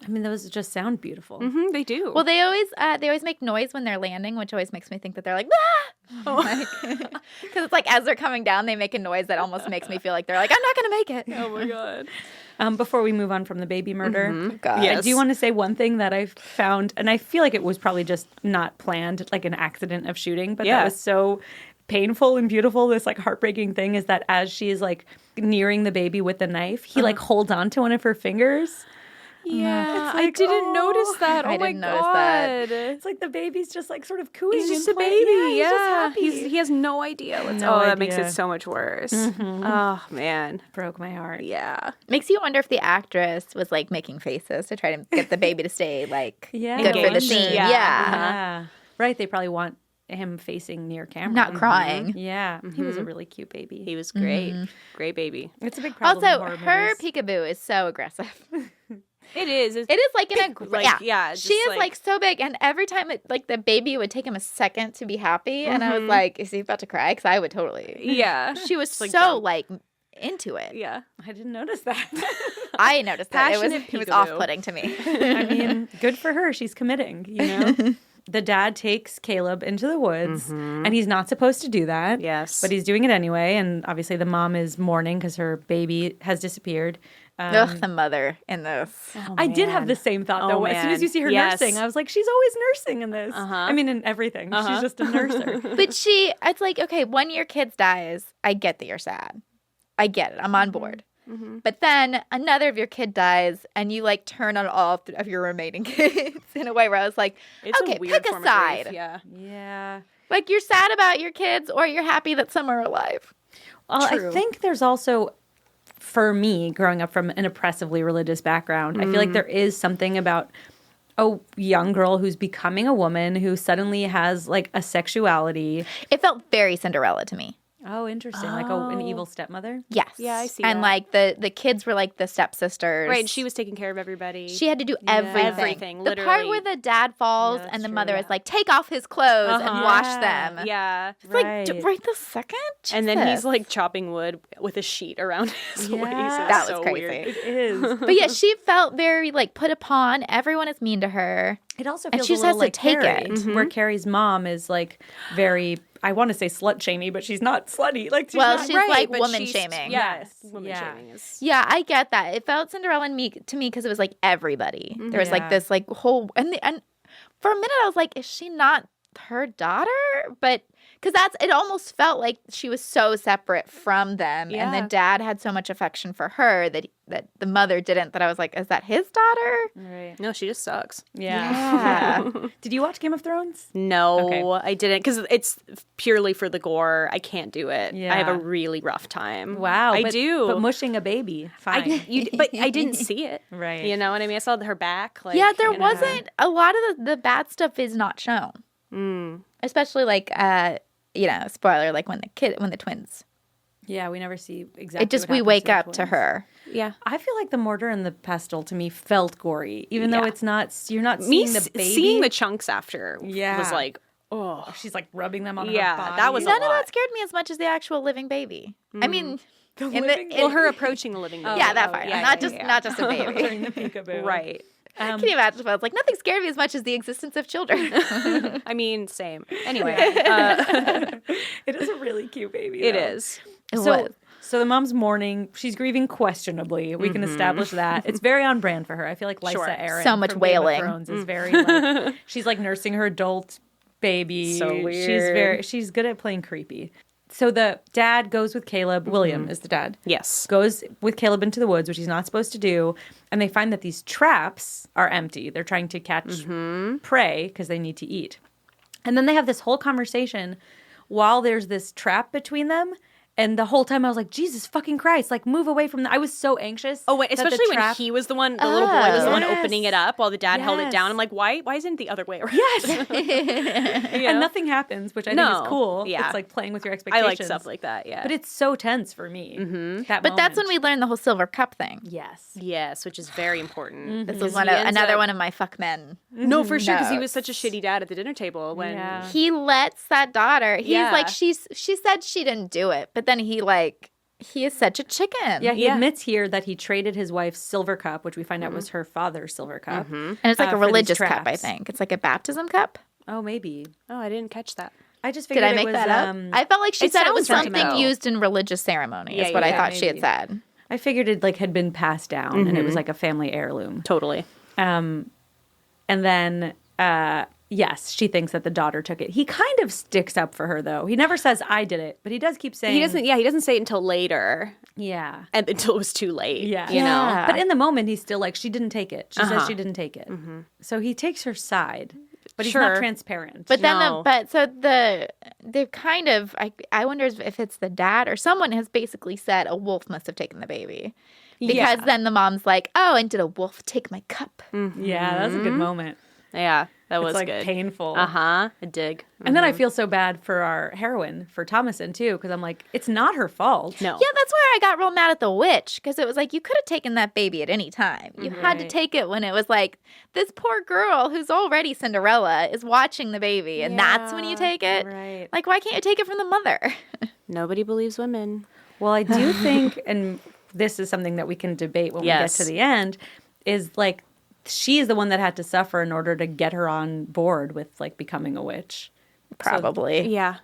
I mean, those just sound beautiful. Mm-hmm, they do. Well, they always make noise when they're landing, which always makes me think that they're like, ah! Because it's like as they're coming down, they make a noise that almost makes me feel like they're like, I'm not going to make it. Oh my God. Before we move on from the baby murder, God. I do want to say one thing that I found, and I feel like it was probably just not planned, like an accident of shooting, but that was so painful and beautiful. This like heartbreaking thing is that as she is like nearing the baby with the knife, he like holds on to one of her fingers. Yeah, It's like, I didn't notice that. I Oh my didn't notice that. God. It's like the baby's just like sort of cooing. He's just and a playing. baby. Yeah, he's just Yeah, happy. he has no idea what's. No that makes idea. it so much worse. Oh man. Broke my heart. Yeah. Makes you wonder if the actress was like making faces to try to get the baby to stay like Yeah. good for the Engaged. scene. Yeah. Yeah. Right. They probably want him facing near camera. Not crying. Yeah. He was a really cute baby. He was great. Great baby. It's a big problem. Also, in horror her movies. peekaboo is so aggressive. It is. It is like in a Like, yeah, She just is like so big, and every time like the baby would take him a second to be happy, and I was like, "Is he about to cry?" Because I would totally. Yeah. She was like so dumb. like into it. Yeah. I didn't notice that. I noticed that it Passionate was peekaboo. off-putting to me. I mean, good for her. She's committing, you know? The dad takes Caleb into the woods, and he's not supposed to do that. Yes. But he's doing it anyway. And obviously, the mom is mourning because her baby has disappeared. Ugh, the mother in this. I did have the same thought, though. Oh, As soon as man. you see her Yes. nursing, I was like, she's always nursing in this. I mean, in everything. She's just a nurser. But it's like, okay, one of your kids dies. I get that you're sad. I get it. I'm on board. But then another of your kid dies, and you like turn on all of your remaining kids in a way where I was like, It's okay, a weird pick a form of grief, side. Yeah. Yeah. Like you're sad about your kids, or you're happy that some are alive. Well, True. I think there's also, for me, growing up from an oppressively religious background, I feel like there is something about a young girl who's becoming a woman who suddenly has like a sexuality. It felt very Cinderella to me. Oh, interesting. Like an evil stepmother. Yes. Yeah, I see And that. like the kids were like the stepsisters. Right. And she was taking care of everybody. She had to do everything. Everything, The part literally. where the dad falls Yeah, and the that's mother true. is like, take off his clothes and wash Yeah. them. Yeah. It's like, Right. right this second? And then he's Jesus. like chopping wood with a sheet around his waist. Yeah. It's That was so crazy. weird. It is. But yeah, she felt very like put upon. Everyone is mean to her. It also And feels she a just little has to like take Carrie, it. where Carrie's mom is like very, I want to say slut shamey, but she's not slutty. Like she's Well, not, she's Right, like but woman she's- shaming. Yes. Yes. Woman Yeah. shaming is. Yeah, I get that. It felt Cinderella to me because it was like everybody. There was Yeah. like this like whole and for a minute I was like, is she not her daughter? But because it almost felt like she was so separate from them, and Yeah. the dad had so much affection for her that the mother didn't. That I was like, is that his daughter? Right. No, she just sucks. Yeah. Did you watch Game of Thrones? No, Okay. I didn't because it's purely for the gore. I can't do it. Yeah. I have a really rough time. Wow. I but, do. But mushing a baby, fine. But I didn't see it. Right. You know what I mean? I saw her back. Like, Yeah, there you know. wasn't a lot of the bad stuff is not shown, especially like spoiler, like when the twins. Yeah, we never see exactly. It just what we happens wake the up to twins. her. Yeah. I feel like the mortar and the pestle to me felt gory, even though Yeah. it's not. You're not Me seeing the baby. seeing the chunks after Yeah. was like, oh. She's like rubbing them on Yeah, her body. that was a None of lot. that scared me as much as the actual living baby. I mean, in living the Well, her approaching a living baby. yeah, that part. Yeah, not yeah. just a baby. during the peekaboo. Right. Can you imagine if I was like, nothing scared me as much as the existence of children? I mean, same. Anyway, It is a really cute baby. it though. is. So the mom's mourning. She's grieving questionably. We can establish that. It's very on brand for her. I feel like Lysa Sure. Arryn So much from Game of wailing. Thrones is very like, she's like nursing her adult baby. So weird. She's good at playing creepy. So the dad goes with Caleb. William is the dad. Yes. Goes with Caleb into the woods, which he's not supposed to do. And they find that these traps are empty. They're trying to catch prey because they need to eat. And then they have this whole conversation while there's this trap between them. And the whole time I was like, Jesus fucking Christ, like move away from that. I was so anxious. Oh, wait, that the especially when trap- he was the one, the little boy was the one Yes. opening it up while the dad held it down. Yes. I'm like, why isn't it the other way around? Yes. You And know? nothing happens, which I think No. is cool. Yeah. It's like playing with your I expectations. like stuff like that, yeah. But it's so tense for me. That But that's when moment. we learned the whole silver cup thing. Yes. Yes, which is very important. This was Because he ends another up- one of my fuck men. No, for sure, because he was notes. such a shitty dad at the dinner table when... Yeah. He lets that daughter. He's Yeah. like she said she didn't do it, but then he He is such a chicken. Yeah, he admits here that he traded his wife's silver cup, which we find out was her father's silver cup. And it's like a for these religious cup, I traps. think. It's like a baptism cup. Oh, maybe. Oh, I didn't catch that. I just Did figured I make it was, that up? I felt like she it said it was sounds something sentimental. used in religious ceremony is Yeah, what I yeah, thought she had maybe. said. I figured it like had been passed down and it was like a family heirloom. Totally. And then, yes, she thinks that the daughter took it. He kind of sticks up for her, though. He never says, I did it, but he does keep saying... He doesn't say it until later. Yeah. And until it was too late. Yeah. You know? Yeah. But in the moment, he's still like, she didn't take it. She says she didn't take it. So he takes her side, but he's not Sure. transparent. But then No. they've kind of, I wonder if it's the dad or someone has basically said a wolf must have taken the baby. Because then the mom's like, oh, and did a wolf take my cup? yeah, that was a good moment. Yeah, that was It's like good. painful. Uh-huh. A dig. And then I feel so bad for our heroine, for Thomason, too, because I'm like, it's not her fault. No. Yeah, that's where I got real mad at the witch because it was like you could have taken that baby at any time. You had to Right. take it when it was like this poor girl who's already Cinderella is watching the baby, and that's when you take it. Right. Like, why can't you take it from the mother? Nobody believes women. Well, I do think, and this is something that we can debate when we get Yes. to the end, is like she is the one that had to suffer in order to get her on board with like becoming a witch. Probably. Yeah.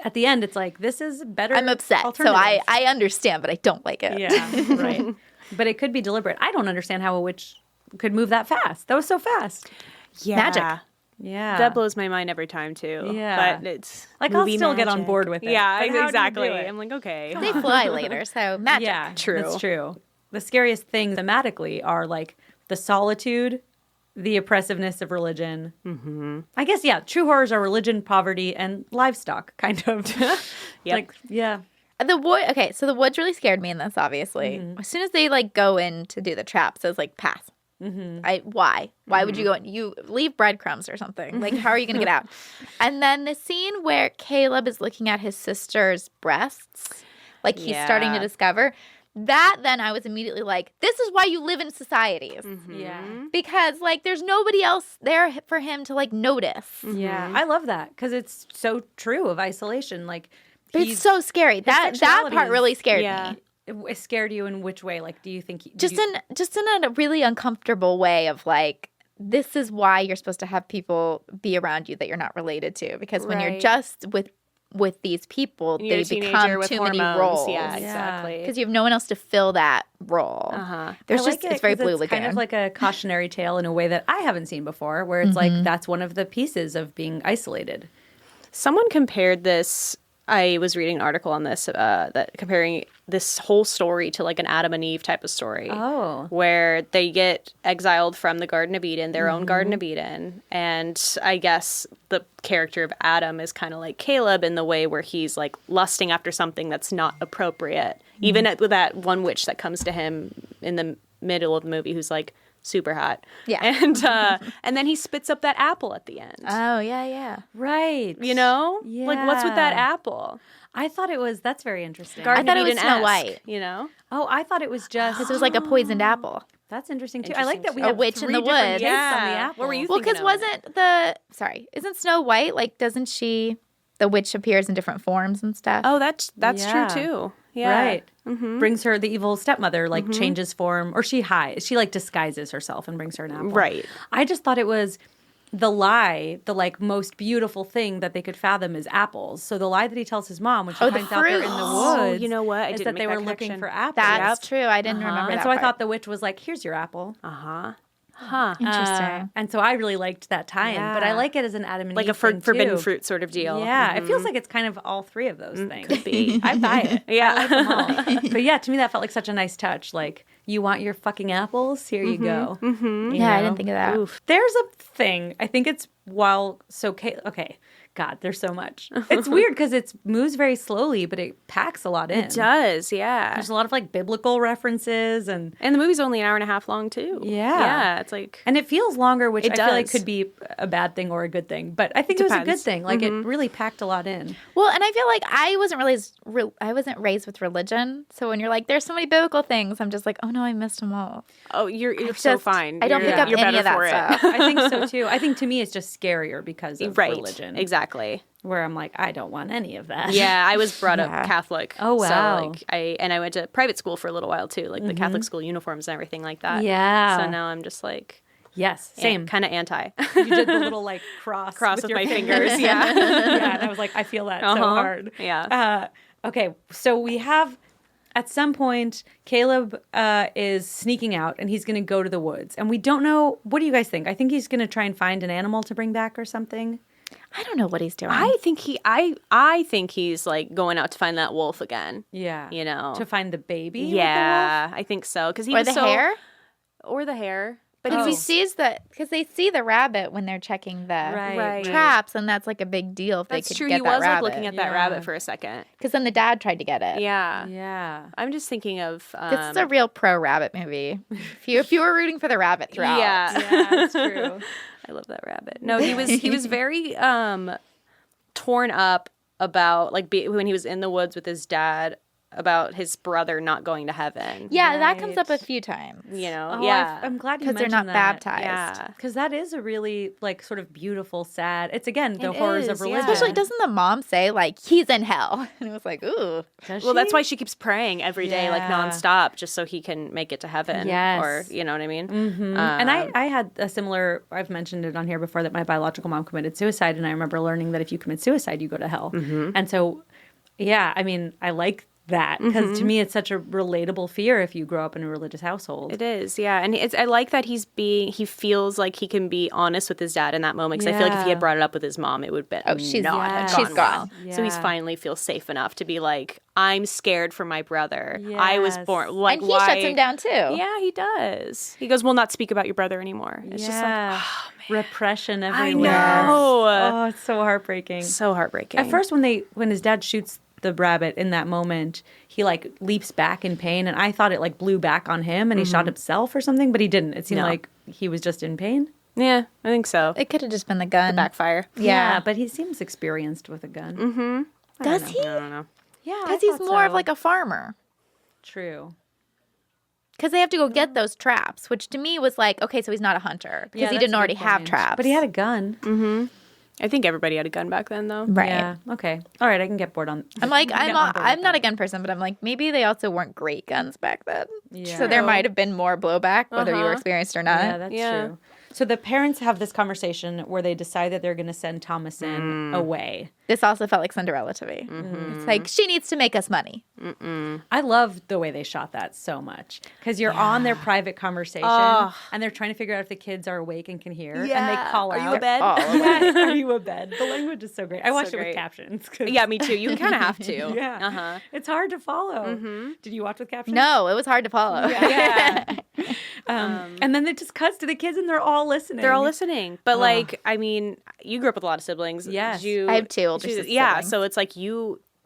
At the end, it's like this is better. I'm upset, so alternative. I understand, but I don't like it. Yeah, right. But it could be deliberate. I don't understand how a witch could move that fast. That was so fast. Yeah. Magic. Yeah, That blows my mind every time too. Yeah. But it's Like, I'll movie still get on magic. board with it, Yeah, but how do you exactly. do it? I'm like, okay. They fly later, so magic. Yeah, True. That's true. The scariest things thematically are like the solitude, the oppressiveness of religion. Mm-hmm. I guess, yeah, true horrors are religion, poverty, and livestock, kind of. Yep. Like, yeah. The wood. Okay, so the woods really scared me in this. Obviously, as soon as they like go in to do the traps, I was like, pass. Why? Why would you go in? You leave breadcrumbs or something. Like, how are you going to get out? And then the scene where Caleb is looking at his sister's breasts, like he's starting to Yeah. discover. That then I was immediately like, this is why you live in societies. Yeah. Because like there's nobody else there for him to like notice. Yeah. I love that because it's so true of isolation. Like, But it's so scary. That sexuality part is- really scared Yeah. me. it scared you in which way? Like, do you think Just in a really uncomfortable way of like, this is why you're supposed to have people be around you that you're not related to. Because when you're Right. just with these people, You're they a teenager become with too many hormones. roles. Yeah, Yeah. exactly. Because you have no one else to fill that role. Uh-huh. There's I just like it it's very 'cause Blue it's Lagoon. kind of like a cautionary tale in a way that I haven't seen before, where it's like that's one of the pieces of being isolated. Someone compared this. I was reading an article on this that comparing this whole story to like an Adam and Eve type of story. Oh. Where they get exiled from the Garden of Eden, their own Garden of Eden. And I guess the character of Adam is kind of like Caleb in the way where he's like lusting after something that's not appropriate. Even with that one witch that comes to him in the middle of the movie who's like super hot. Yeah. And then he spits up that apple at the end. Oh, yeah. Right. You know? Like, what's with that Yeah. apple? I thought it was, that's very interesting. Garden thought of it was Snow Eden-esque, White. You know? Oh, I thought it was just, Because it was like a poisoned apple. that's interesting too. I like that we A have witch in three the different woods. takes on the Yeah. apple. What were you Well, thinking because of? isn't Snow White, like, doesn't she, the witch appears in different forms and stuff? Oh, that's Yeah. true too. Yeah. Right. Brings her, the evil stepmother, like changes form, or she hides. She like disguises herself and brings her an apple. Right. I just thought it was the lie, the like most beautiful thing that they could fathom is apples. So the lie that he tells his mom when she the finds out they're in the fruits. woods, you know what? I is didn't that make they that were looking connection. for apples. That's true. I didn't remember And that so I part. thought the witch was like, "Here's your apple." Uh-huh. Huh. Interesting. And so I really liked that tie-in, but I Yeah. like it as an Adam and Like Eve a thing, forbidden too. fruit sort of deal. Yeah, it feels like it's kind of all three of those things. Could be. I buy it. Yeah. I like them all. But yeah, to me that felt like such a nice touch. Like, you want your fucking apples? Here you go. You Yeah, I know? didn't think of that. Oof. There's a thing. I think it's okay. God, there's so much. It's weird because it moves very slowly, but it packs a lot in. It does, yeah. There's a lot of like biblical references and And the movie's only an hour and a half long too. Yeah. Yeah. It's like it feels longer, which It I feel like does. could be a bad thing or a good thing. But I think it was a good Depends. thing. Like it really packed a lot in. Well, and I feel like I wasn't raised with religion. So when you're like, there's so many biblical things, I'm just like, oh no, I missed them all. you're so Just- fine. I don't You're- pick up you're any better of that for it. stuff. I think so too. I think to me it's just scarier because of Right. religion. Exactly. Where I'm like, I don't want any of that. Yeah, I was brought up Catholic. Oh, wow. So like I went to private school for a little while too, like the Catholic school uniforms and everything like that. Yeah. So now I'm just like Yes, same. kind of anti. You did the little like cross with your my fingers. Yeah. yeah, and I was like, I feel that so hard. Yeah. Okay, so we have at some point Caleb is sneaking out and he's going to go to the woods, and we don't know. What do you guys think? I think he's going to try and find an animal to bring back or something. I don't know what he's doing. I think he's like going out to find that wolf again. Yeah, You know. to find the baby. with the Yeah, I think so because he or was the so, hair. or the hair. Because he sees because they see the rabbit when they're checking the Right. traps, and that's like a big deal if That's they could true. get He that was rabbit. like looking at that Yeah. rabbit for a second. Because then the dad tried to get it. Yeah. Yeah. I'm just thinking of This is a real pro rabbit movie. If you were rooting for the rabbit throughout, Yeah. Yeah, that's true. I love that rabbit. No, he was very torn up about like when he was in the woods with his dad about his brother not going to heaven. Yeah, that comes up a Right. few times. You know. Oh, yeah. I'm glad you Because they're mentioned not that. baptized. Yeah. Because that is a really like sort of beautiful, sad. It's again the It horrors is, of yeah. religion. Especially, doesn't the mom say like he's in hell? And it was like, ooh, Does Well, that's she? why she keeps praying every day, like Yeah. nonstop, just so he can make it to heaven. Yes. Or you know what I mean? And I had a similar. I've mentioned it on here before that my biological mom committed suicide, and I remember learning that if you commit suicide, you go to hell. And so, yeah, I mean, I like that because to me it's such a relatable fear if you grow up in a religious household. It is, yeah, and I like that he feels like he can be honest with his dad in that moment because I feel like if he Yeah. had brought it up with his mom, it would be she's not have she's gone gone. well. So he's Yeah. finally feels safe enough to be like, I'm scared for my brother. I was Yes. born like and he why? shuts him down too. Yeah, he does. He goes, "We'll not speak about your brother anymore." It's just like, oh, repression I everywhere. know. Oh, it's so heartbreaking. So heartbreaking. At first, when his dad shoots the rabbit in that moment, he like leaps back in pain, and I thought it like blew back on him and he shot himself or something, but he didn't. It seemed No. like he was just in pain. yeah, I think so. It could have just been the gun. Backfire. Yeah. But he seems experienced with a gun. Does he? I don't know. Yeah, Because he's more of like a farmer. true. Because they have to go get those traps, which to me was like, okay, so he's not a hunter because Yeah, he that's didn't a already good have point. traps. But he had a gun. I think everybody had a gun back then, though. right. Yeah. Okay. All right. I can get bored on. I'm like, get on board with I'm not that. a gun person, but I'm like, maybe they also weren't great guns back then. Yeah. So there might have been more blowback, whether you were Uh-huh. experienced or not. Yeah, that's Yeah. true. So the parents have this conversation where they decide that they're going to send Thomason away. This also felt like Cinderella to me. It's like, she needs to make us money. I love the way they shot that so much because you're on their private conversation and they're trying to figure out if the kids are awake and can hear, and they call Are out. you abed? Yes, are you abed? The language is so great. I watched it with great. captions. 'Cause- Yeah, me too. You kind of have to. yeah. Uh-huh. It's hard to follow. Did you watch with captions? No, it was hard to follow. Yeah. And then it just cuts to the kids and they're all listening. They're all listening. But, like, I mean, you grew up with a lot of siblings. Yes. I have two older siblings. Yeah, so it's like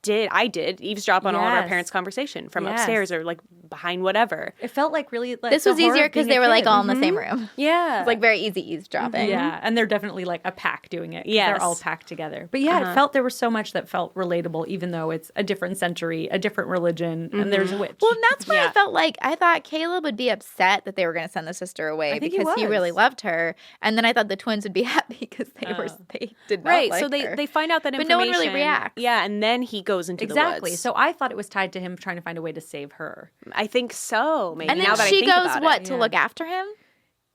I did eavesdrop on all of our Yes. parents' conversation from Yes. upstairs or, like, behind whatever. It felt like really like This the was horror easier of because being they a were like kid. all in the same room. Yeah. It's like very easy eavesdropping. Yeah, and they're definitely like a pack doing it. 'Cause Yes. they're all packed together. But yeah, it felt there was so much that felt relatable, even though it's a different century, a different religion, and there's a witch. Well, and that's why Yeah. I felt like I thought Caleb would be upset that they were going to send the sister away think he because he really was. loved her, and then I thought the twins would be happy because they did not right. like So her. they find out that But information. no one really reacts. Yeah, and then he goes into exactly. the woods. So I thought it was tied to him trying to find a way to save her. I think so. Maybe and then now that I she think goes about what it. to Yeah. look after him?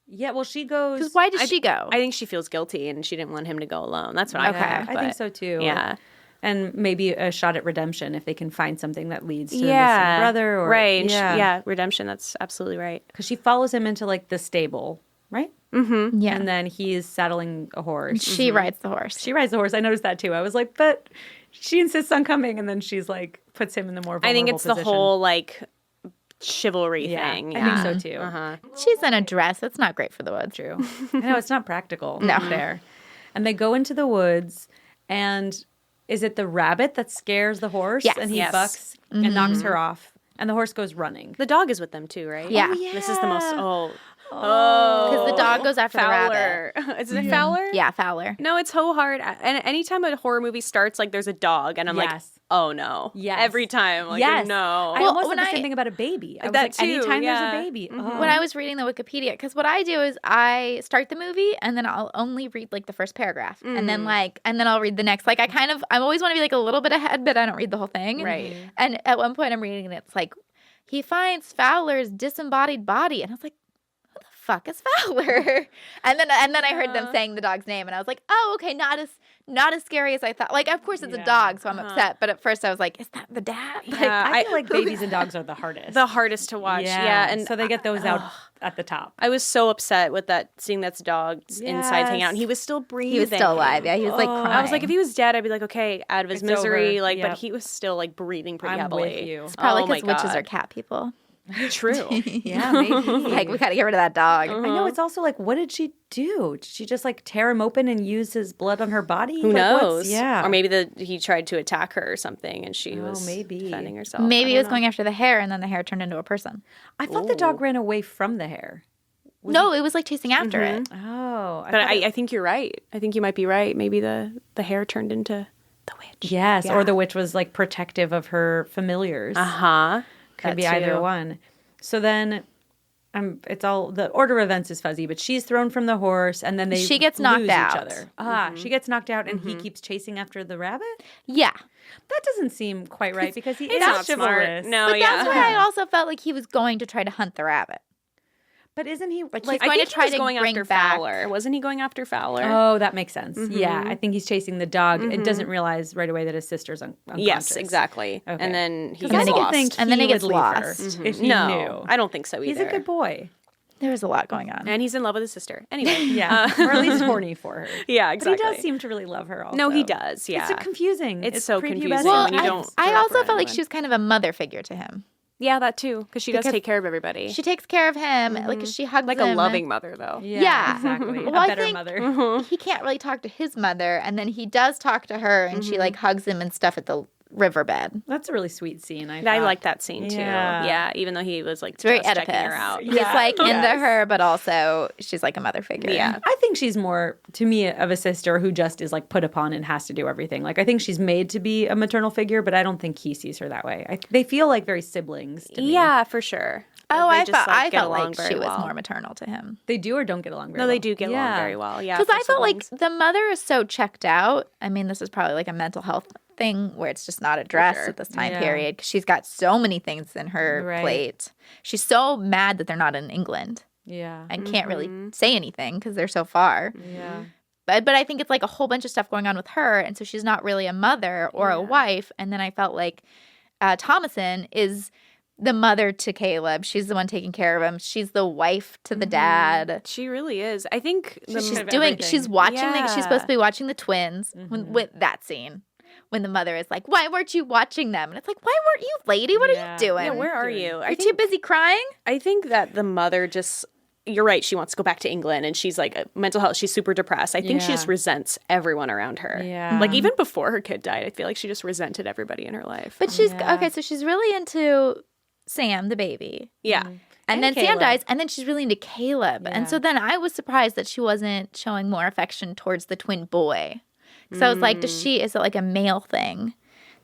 Yeah, well, she goes. Because why did she go? I think she feels guilty and she didn't want him to go alone. That's what I Okay. think. I think but- so too. Yeah. And maybe a shot at redemption if they can find something that leads to the Yeah. missing brother. Or, right. And Yeah. redemption. That's absolutely right. Because she follows him into like the stable, right? yeah. And then he's saddling a horse. she rides the horse. She rides the horse. I noticed that too. I was like, but she insists on coming, and then she's like, puts him in the more vulnerable I think it's the position. whole like chivalry Yeah, thing. I Yeah. think so too. Uh-huh. She's in a dress. That's not great for the woods. True. I know it's not practical. No. There. And they go into the woods, and is it the rabbit that scares the horse? Yes. And he Yes. bucks and knocks her off, and the horse goes running. The dog is with them too, right? Yeah. This is the most. Oh. Because the dog goes after the rabbit. Fowler. Is it Fowler? Yeah, Fowler. No, it's so hard. And anytime a horror movie starts, like there's a dog, and I'm Yes. like, oh no. Yes. Every time. Like, Yes. no. I almost when said the I- same thing about a baby. I was That like, too, anytime yeah. there's a baby. Oh. when I was reading the Wikipedia, because what I do is I start the movie and then I'll only read like the first paragraph, and then I'll read the next. Like I always want to be like a little bit ahead, but I don't read the whole thing. Right. And at one point I'm reading and it's like he finds Fowler's disembodied body, and I was like, who the fuck is Fowler? And then I heard them saying the dog's name, and I was like, oh, okay, not as scary as I thought. Like, of course it's a dog, so I'm upset. But at first I was like, is that the dad? Like, I feel like babies and dogs are the hardest. The hardest to watch. Yeah. and so they get those out at the top. I was so upset with that, seeing that dog's insides hanging out, and he was still breathing. he was still alive. Yeah, he was like crying. I was like, if he was dead, I'd be like, okay, out of his It's misery. over. Like, Yep. but he was still like breathing pretty I'm heavily. with you. it's probably Oh my because witches God. are cat people. True. Yeah, maybe. Like, we got to get rid of that dog. I know. It's also like, what did she do? Did she just like tear him open and use his blood on her body? Who Like, knows? Yeah. Or maybe he tried to attack her or something, and she was maybe. defending herself. Maybe he was going after the hair, and then the hair turned into a person. I thought the dog ran away from the hair. No, it was like chasing after it. Oh. But I think you're right. I think you might be right. Maybe the hair turned into the witch. Yes. Or the witch was like protective of her familiars. Uh-huh. Could be either one. So then, it's all the order of events is fuzzy, but she's thrown from the horse, and then She gets knocked lose out. Each other. She gets knocked out, and he keeps chasing after the rabbit. Yeah. That doesn't seem quite right because he is It's not smart. chivalrous. No, But yeah. that's why I also felt like he was going to try to hunt the rabbit. But isn't he like? he's I going think to try he was to going bring after back- Fowler. Wasn't he going after Fowler? Oh, that makes sense. Yeah, I think he's chasing the dog. It doesn't realize right away that his sister's unconscious. Yes, exactly. Okay. And then he Because gets I lost. think And then he would gets leave lost. her if he no, knew. I don't think so either. He's a good boy. There was a lot going on. And he's in love with his sister. Anyway. Yeah, or at least horny for her. Yeah, But exactly. he does seem to really love her. Also. No, he does. Yeah. It's so confusing. It's so prepubescent. confusing Well, when you don't I throw also for felt like anyone. she was kind of a mother figure to him. Yeah, that too. Because she does Because take care of everybody. She takes care of him, like she hugs like him. a loving mother, though. Yeah. exactly. Well, a I better think- mother. He can't really talk to his mother, and then he does talk to her, and she like hugs him and stuff at the riverbed. That's a really sweet scene. I I thought. like that scene too. Yeah. Yeah, even though he was like It's very just checking Oedipus. her out. He's like into Yes. her, but also she's like a mother figure. Yeah. I think she's more, to me, of a sister who just is like put upon and has to do everything. Like, I think she's made to be a maternal figure, but I don't think he sees her that way. They feel like very siblings to me. Yeah, for sure. Oh, They I just, felt like, get I felt along like very she was well. more maternal to him. They do or don't get along very No, well. they do get along very well. Yeah, Because for I felt like siblings. the mother is so checked out. I mean, this is probably like a mental health thing where it's just not addressed sure. at this time Yeah. period because she's got so many things in her Right. plate. She's so mad that they're not in England Yeah. and can't really say anything because they're so far. Yeah. But I think it's like a whole bunch of stuff going on with her, and so she's not really a mother or a wife. And then I felt like Thomason is the mother to Caleb. She's the one taking care of him. She's the wife to the dad. She really is. I think She's watching. She's Yeah. supposed to be watching the twins with that scene when the mother is like, "Why weren't you watching them?" And it's like, "Why weren't you, lady? What are you doing? Yeah, where are you? You're too busy crying." I think that the mother just, you're right, she wants to go back to England and she's like, mental health, she's super depressed. I think she Yeah. just resents everyone around her. Yeah. Like even before her kid died, I feel like she just resented everybody in her life. But she's Yeah. okay. So she's really into Sam, the baby. yeah. And then Sam Caleb. dies, and then she's really into Caleb. Yeah. And so then I was surprised that she wasn't showing more affection towards the twin boy. So I was like, is it like a male thing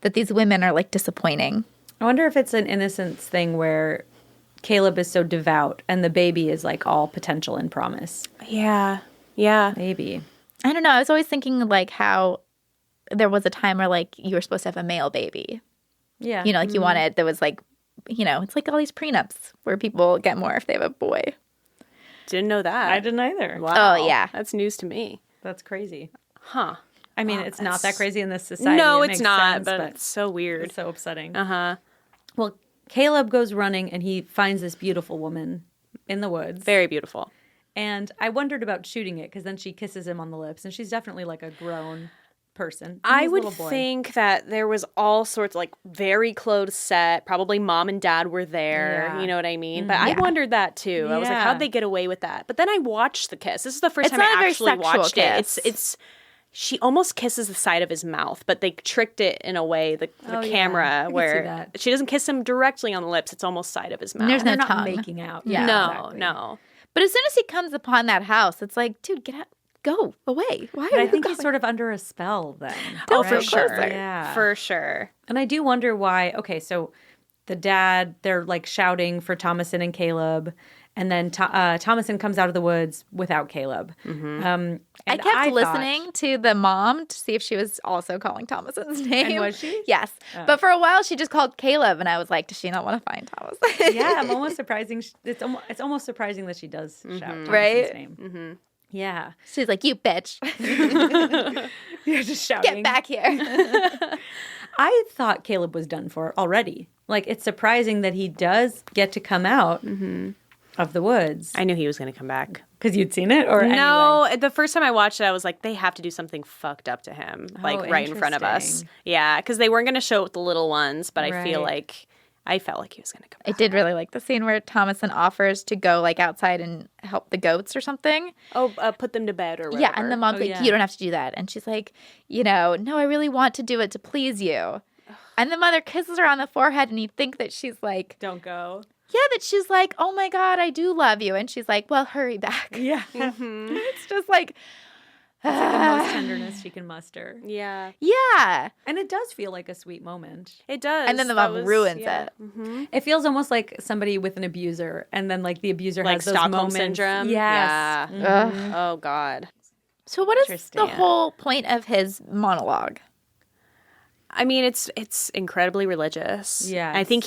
that these women are like disappointing? I wonder if it's an innocence thing where Caleb is so devout and the baby is like all potential and promise. Yeah. Yeah. Maybe. I don't know. I was always thinking like how there was a time where like you were supposed to have a male baby. Yeah. You know, like you wanted, there was like, you know, it's like all these prenups where people get more if they have a boy. Didn't know that. I didn't either. Wow. Oh, yeah. That's news to me. That's crazy. Huh. I mean, it's not that crazy in this society. No, It it's makes not, sense, but it's so weird. it's so upsetting. Uh-huh. Well, Caleb goes running and he finds this beautiful woman in the woods. Very beautiful. And I wondered about shooting it because then she kisses him on the lips and she's definitely like a grown person. I He's a would little boy. think that there was all sorts, like, very close set. Probably mom and dad were there. Yeah. You know what I mean? But I wondered that, too. I was like, Yeah. how'd they get away with that? But then I watched the kiss. This is the first It's time not a I very actually sexual watched kiss. it. It's she almost kisses the side of his mouth, but they tricked it in a way, the Oh, yeah. I camera, can see where that. she doesn't kiss him directly on the lips. It's almost side of his mouth. There's And they're no not tongue. making out. Yeah. no, exactly. no. But as soon as he comes upon that house, it's like, dude, get out. go away. Why But are I you think going? he's sort of under a spell then. Oh, right? for sure. Yeah. For sure. And I do wonder why. Okay, so the dad, they're like shouting for Thomason and Caleb. And then Thomason comes out of the woods without Caleb. And I kept listening to the mom to see if she was also calling Thomason's name. And was she? Yes. But for a while, she just called Caleb, and I was like, does she not want to find Thomas? Yeah, I'm almost surprising. It's almost surprising that she does shout Thomason's Right? name. Yeah. She's like, you bitch. You're just shouting. Get back here. I thought Caleb was done for already. Like, it's surprising that he does get to come out of the woods. I knew he was going to come back. Because you'd seen it? Or No, anyway? the first time I watched it, I was like, they have to do something fucked up to him, like right in front of us. Interesting. Yeah, because they weren't going to show it with the little ones, but I feel Right. like I felt like he was going to come I back. did really like the scene where Thomason offers to go like outside and help the goats or something. Oh, put them to bed or whatever. Yeah, and the mom's like, yeah. you don't have to do that. And she's like, no, I really want to do it to please you. And the mother kisses her on the forehead, and you think that she's like, Don't go. yeah, that she's like, oh my God, I do love you. And she's like, well, hurry back. Yeah. It's just like, The most tenderness she can muster. Yeah, yeah. And it does feel like a sweet moment. it does. And then the That mom was- ruins yeah. it. It feels almost like somebody with an abuser, and then like the abuser Like has those Stockholm moments. syndrome? Yes. Yeah. Ugh. Oh, God. So what is the Interesting. whole point of his monologue? I mean, it's incredibly religious. Yes. I think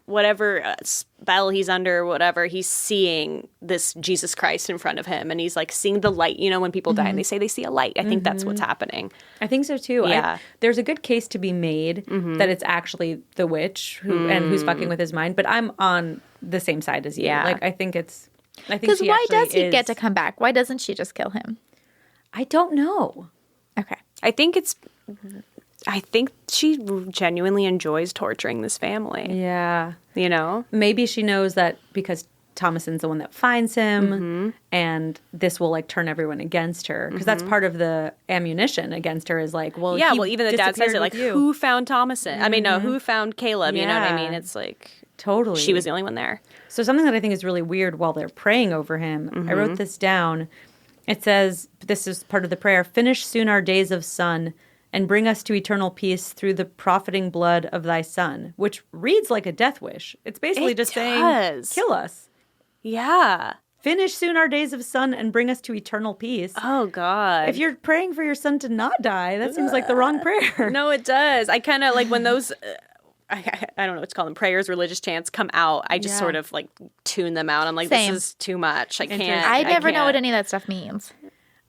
whatever spell he's under, whatever, he's seeing this Jesus Christ in front of him, and he's like seeing the light. You know, when people die and they say they see a light, I think that's what's happening. I think so too. Yeah. There's a good case to be made that it's actually the witch who's fucking with his mind, but I'm on the same side as you. Yeah. Like I think Because she why actually does he get is- to come back? Why doesn't she just kill him? I don't know. Okay. I think she genuinely enjoys torturing this family. Yeah. You know? Maybe she knows that because Thomason's the one that finds him, and this will like turn everyone against her because that's part of the ammunition against her is like, well, Yeah, he well, even the dad says disappeared it, like, with you. who found Thomason? I mean, no, who found Caleb? You know what I Yeah. mean? It's like, Totally. she was the only one there. So something that I think is really weird while they're praying over him, I wrote this down. It says, this is part of the prayer, finish soon our days of sun and bring us to eternal peace through the profiting blood of thy son, which reads like a death wish. It's basically It just does. saying, kill us. Yeah. Finish soon our days of sun and bring us to eternal peace. Oh, God. If you're praying for your son to not die, that seems like the wrong prayer. No, it does. I kind of like when those, I don't know what to call them, prayers, religious chants come out, I just Yeah. sort of like tune them out. I'm like, Same. this is too much. I can't. Interesting. I never know what can't. any of that stuff means.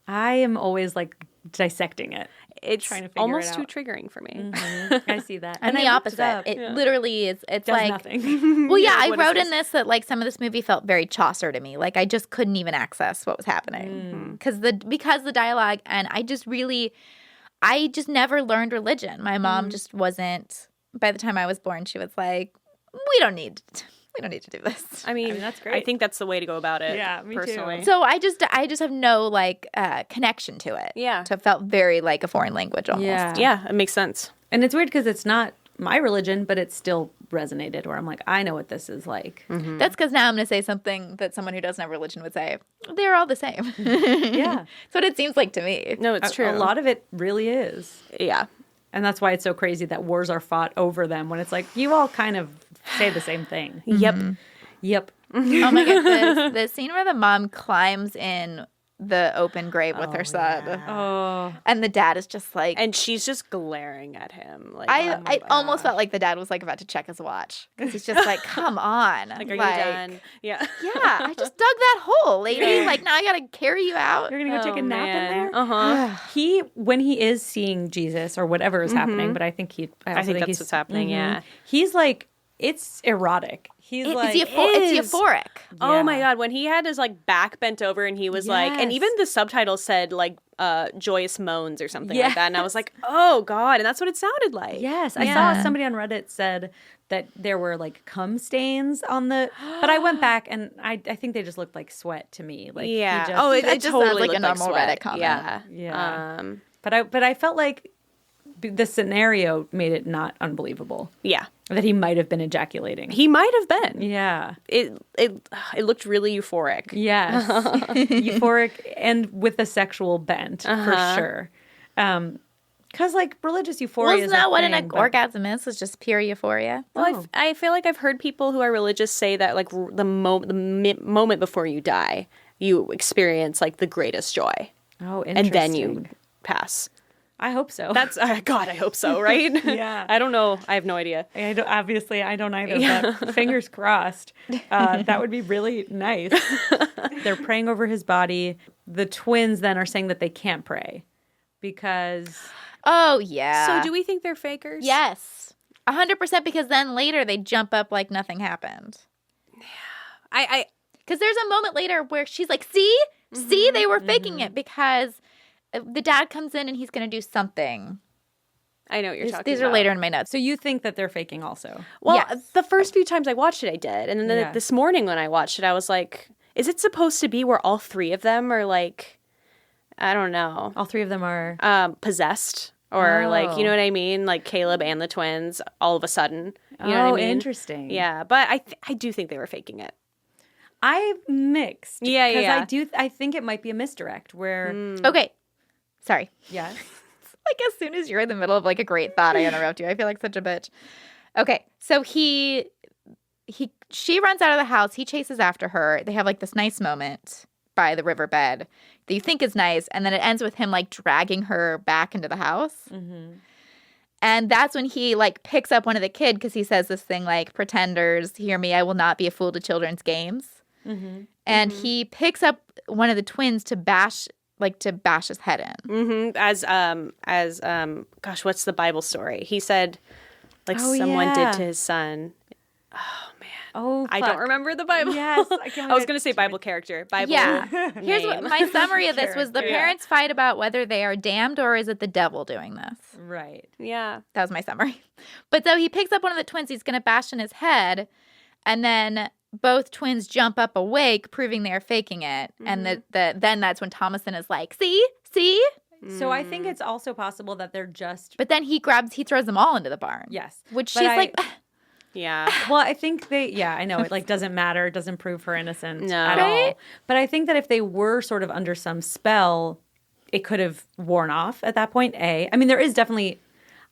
I am always like dissecting it. It's trying to figure almost it too out. triggering for me. I see that. And the I looked it opposite. up. It literally is. It's does like nothing. Well, yeah, I what is wrote this? in this that like some of this movie felt very Chaucer to me. Like I just couldn't even access what was happening because the dialogue, and I just never learned religion. My mom just wasn't. By the time I was born, she was like, we don't need to do this. I mean, that's I great. think that's the way to go about it. Yeah, me too. personally. So I just have no like connection to it. Yeah. So it felt very like a foreign language almost. Yeah. Yeah, it makes sense. And it's weird because it's not my religion, but it still resonated where I'm like, I know what this is like. That's because now I'm going to say something that someone who doesn't have religion would say. They're all the same. Yeah. That's what it seems like to me. No, it's true. A lot of it really is. Yeah. And that's why it's so crazy that wars are fought over them when it's like, you all kind of say the same thing. Yep. Yep. Oh my god, the scene where the mom climbs in the open grave with her son, Oh. and the dad is just like, And she's just glaring at him. Like, I almost felt like the dad was like about to check his watch because he's just like, come on, like, are you done? Yeah. Yeah, I just dug that hole, lady. Like now I gotta carry you out. You're going to go take a nap in there? Uh-huh. When he is seeing Jesus or whatever is happening, but I think I think that's what's happening, yeah. He's like, it's erotic. He's like, It's euphoric. Oh my Yeah. god, when he had his like back bent over and he was like, and Yes. even the subtitle said like joyous moans or something like Yes. that, and I was like, oh god, and that's what it sounded like. Yes, I Yeah. saw somebody on Reddit said that there were like cum stains on the, but I went back and I think they just looked like sweat to me. Like he Yeah. just, Oh, it It just totally sounds like a looked normal sweat. Reddit comment. Yeah. Yeah. Um, but I felt like the scenario made it not unbelievable Yeah. that he might have been ejaculating. He might have been. Yeah. It looked really euphoric. Yes. Euphoric and with a sexual bent, for sure. Because, like, religious euphoria Wasn't is that a what thing, an but- orgasm is? It's just pure euphoria. Well, I feel like I've heard people who are religious say that, like, the moment before you die, you experience, like, the greatest joy. Oh, interesting. And then you pass. I hope so. That's, God, I hope so, right? Yeah. I don't know. I have no idea. Obviously, I don't either, but fingers crossed. That would be really nice. They're praying over his body. The twins then are saying that they can't pray because... Oh, yeah. So do we think they're fakers? Yes. 100% because then later they jump up like nothing happened. Because there's a moment later where she's like, see, they were faking it because the dad comes in and he's going to do something. I know what you're talking about. These are later in my notes. So you think that they're faking also? Well, Yes. the first few times I watched it, I did. And then Yeah. this morning when I watched it, I was like, is it supposed to be where all three of them are, like, I don't know, All three of them are... possessed? Or, like, you know what I mean? Like, Caleb and the twins all of a sudden. You know what I mean? Interesting. Yeah, but I do think they were faking it. I'm mixed. Yeah, yeah. Because I think it might be a misdirect where... Okay. Sorry. Yes. Like as soon as you're in the middle of like a great thought, I interrupt you. I feel like such a bitch. Okay. So she runs out of the house. He chases after her. They have like this nice moment by the riverbed that you think is nice. And then it ends with him like dragging her back into the house. Mm-hmm. And that's when he like picks up one of the kid because he says this thing like, pretenders, hear me, I will not be a fool to children's games. Mm-hmm. And he picks up one of the twins to bash his head in. Mm-hmm. As gosh, what's the Bible story? He said, like, someone did to his son. Oh, man. Oh, I don't remember the Bible. Yes. I was going to say Bible character. Bible Here's what name. my summary of this was: the Yeah. parents fight about whether they are damned or is it the devil doing this. Right. Yeah. That was my summary. But so he picks up one of the twins. He's going to bash in his head, and then both twins jump up awake, proving they are faking it. And then that's when Thomason is like, see. So I think it's also possible that they're just... But then he throws them all into the barn. Yes. Which But she's I- like, Yeah. Well, I think I know it like doesn't matter. It doesn't prove her innocent No. at Right? all. But I think that if they were sort of under some spell, it could have worn off at that point. I mean, there is definitely...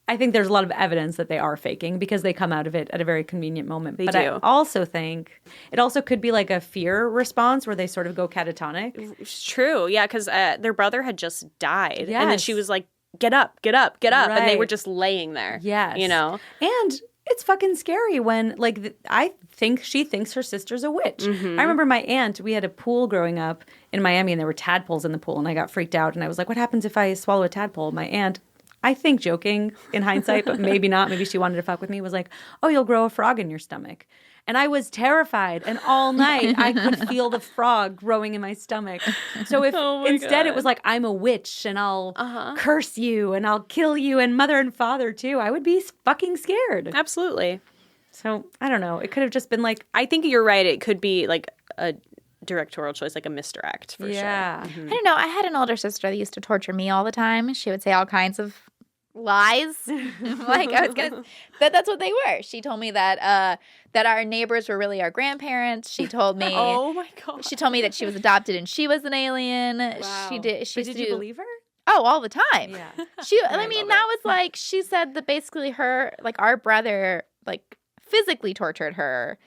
I think there's a lot of evidence that they are faking because they come out of it at a very convenient moment. But do. I also think it also could be like a fear response where they sort of go catatonic. It's true. Yeah, because their brother had just died. And then Yes. she was like, get up. And they were Right. just laying there. Yes. You know? And it's fucking scary when, like, I think she thinks her sister's a witch. I remember my aunt, we had a pool growing up in Miami and there were tadpoles in the pool and I got freaked out and I was like, what happens if I swallow a tadpole? My aunt, I think joking in hindsight, but maybe not. Maybe she wanted to fuck with me, was like, oh, you'll grow a frog in your stomach. And I was terrified. And all night I could feel the frog growing in my stomach. So if instead it was like, I'm a witch and I'll curse you and I'll kill you and mother and father too, I would be fucking scared. Absolutely. So I don't know. It could have just been like, I think you're right. It could be like a directorial choice, like a misdirect for sure. I don't know. I had an older sister that used to torture me all the time. She would say all kinds of lies. Like I was gonna that's what they were. She told me that our neighbors were really our grandparents. She told me Oh my God. she told me that she was adopted and she was an alien. Wow. She but did you believe her? Oh, all the time. Yeah. I mean, that was like she said that basically her like our brother like physically tortured her.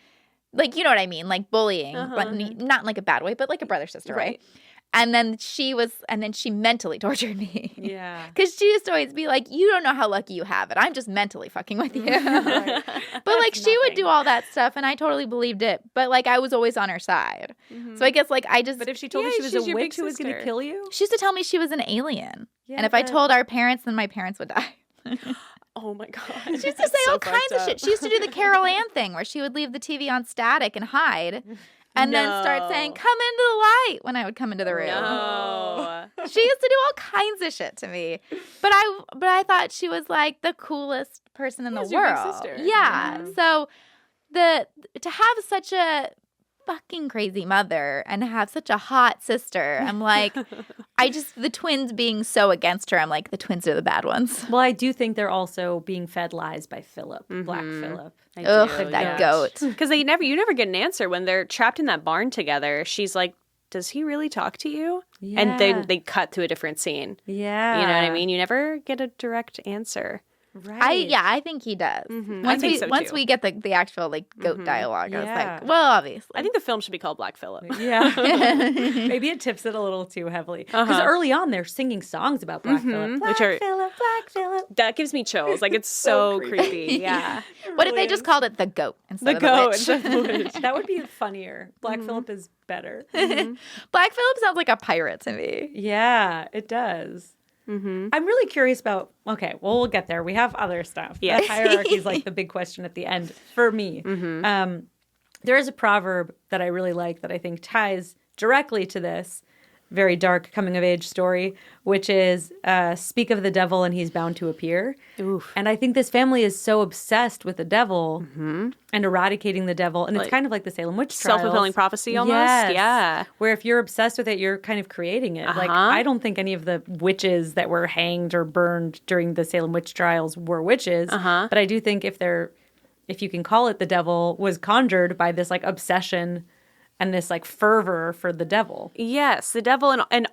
Like, you know what I mean? Like bullying, but not in like a bad way, but like a brother sister, right? And then she mentally tortured me. Yeah. Because she used to always be like, you don't know how lucky you have it. I'm just mentally fucking with you. But like she would do all that stuff and I totally believed it. But like I was always on her side. So I guess like I just. But if she told you she was a witch who was going to kill you? She used to tell me she was an alien. Yeah, and if I but- told our parents, then my parents would die. Oh my God. She used to say all kinds of shit. She used to do the Carol Ann thing where she would leave the TV on static and hide. And then start saying, come into the light when I would come into the room. No. She used to do all kinds of shit to me. But I thought she was like the coolest person in the your big world. sister. Yeah. So to have such a fucking crazy mother and have such a hot sister. I'm like, the twins being so against her, I'm like, the twins are the bad ones. Well, I do think they're also being fed lies by Philip, Black Philip. Ugh, that goat. Because you never get an answer when they're trapped in that barn together. She's like, does he really talk to you? Yeah. And then they cut to a different scene. Yeah. You know what I mean? You never get a direct answer. Right. I think he does. I think so, Once too. we get the actual like goat dialogue, I was Yeah. like, well, obviously. I think the film should be called Black Phillip. Yeah. Maybe it tips it a little too heavily. Because early on, they're singing songs about Black Phillip. Which are- Black Phillip. That gives me chills. Like, it's so creepy. Yeah. What if they just called it the goat instead of goat. the witch? That would be funnier. Black Phillip is better. Black Phillip sounds like a pirate to me. Yeah, it does. I'm really curious about. Okay, well, we'll get there. We have other stuff. Yes. The hierarchy is like the big question at the end for me. There is a proverb that I really like that I think ties directly to this very dark coming of age story, which is speak of the devil and he's bound to appear. Oof. And I think this family is so obsessed with the devil and eradicating the devil. And it's kind of like the Salem witch trials. Self-fulfilling prophecy almost? Yes. Yeah. Where if you're obsessed with it, you're kind of creating it. Like, I don't think any of the witches that were hanged or burned during the Salem witch trials were witches. But I do think if you can call it the devil, was conjured by this like obsession and this like fervor for the devil. Yes, the devil and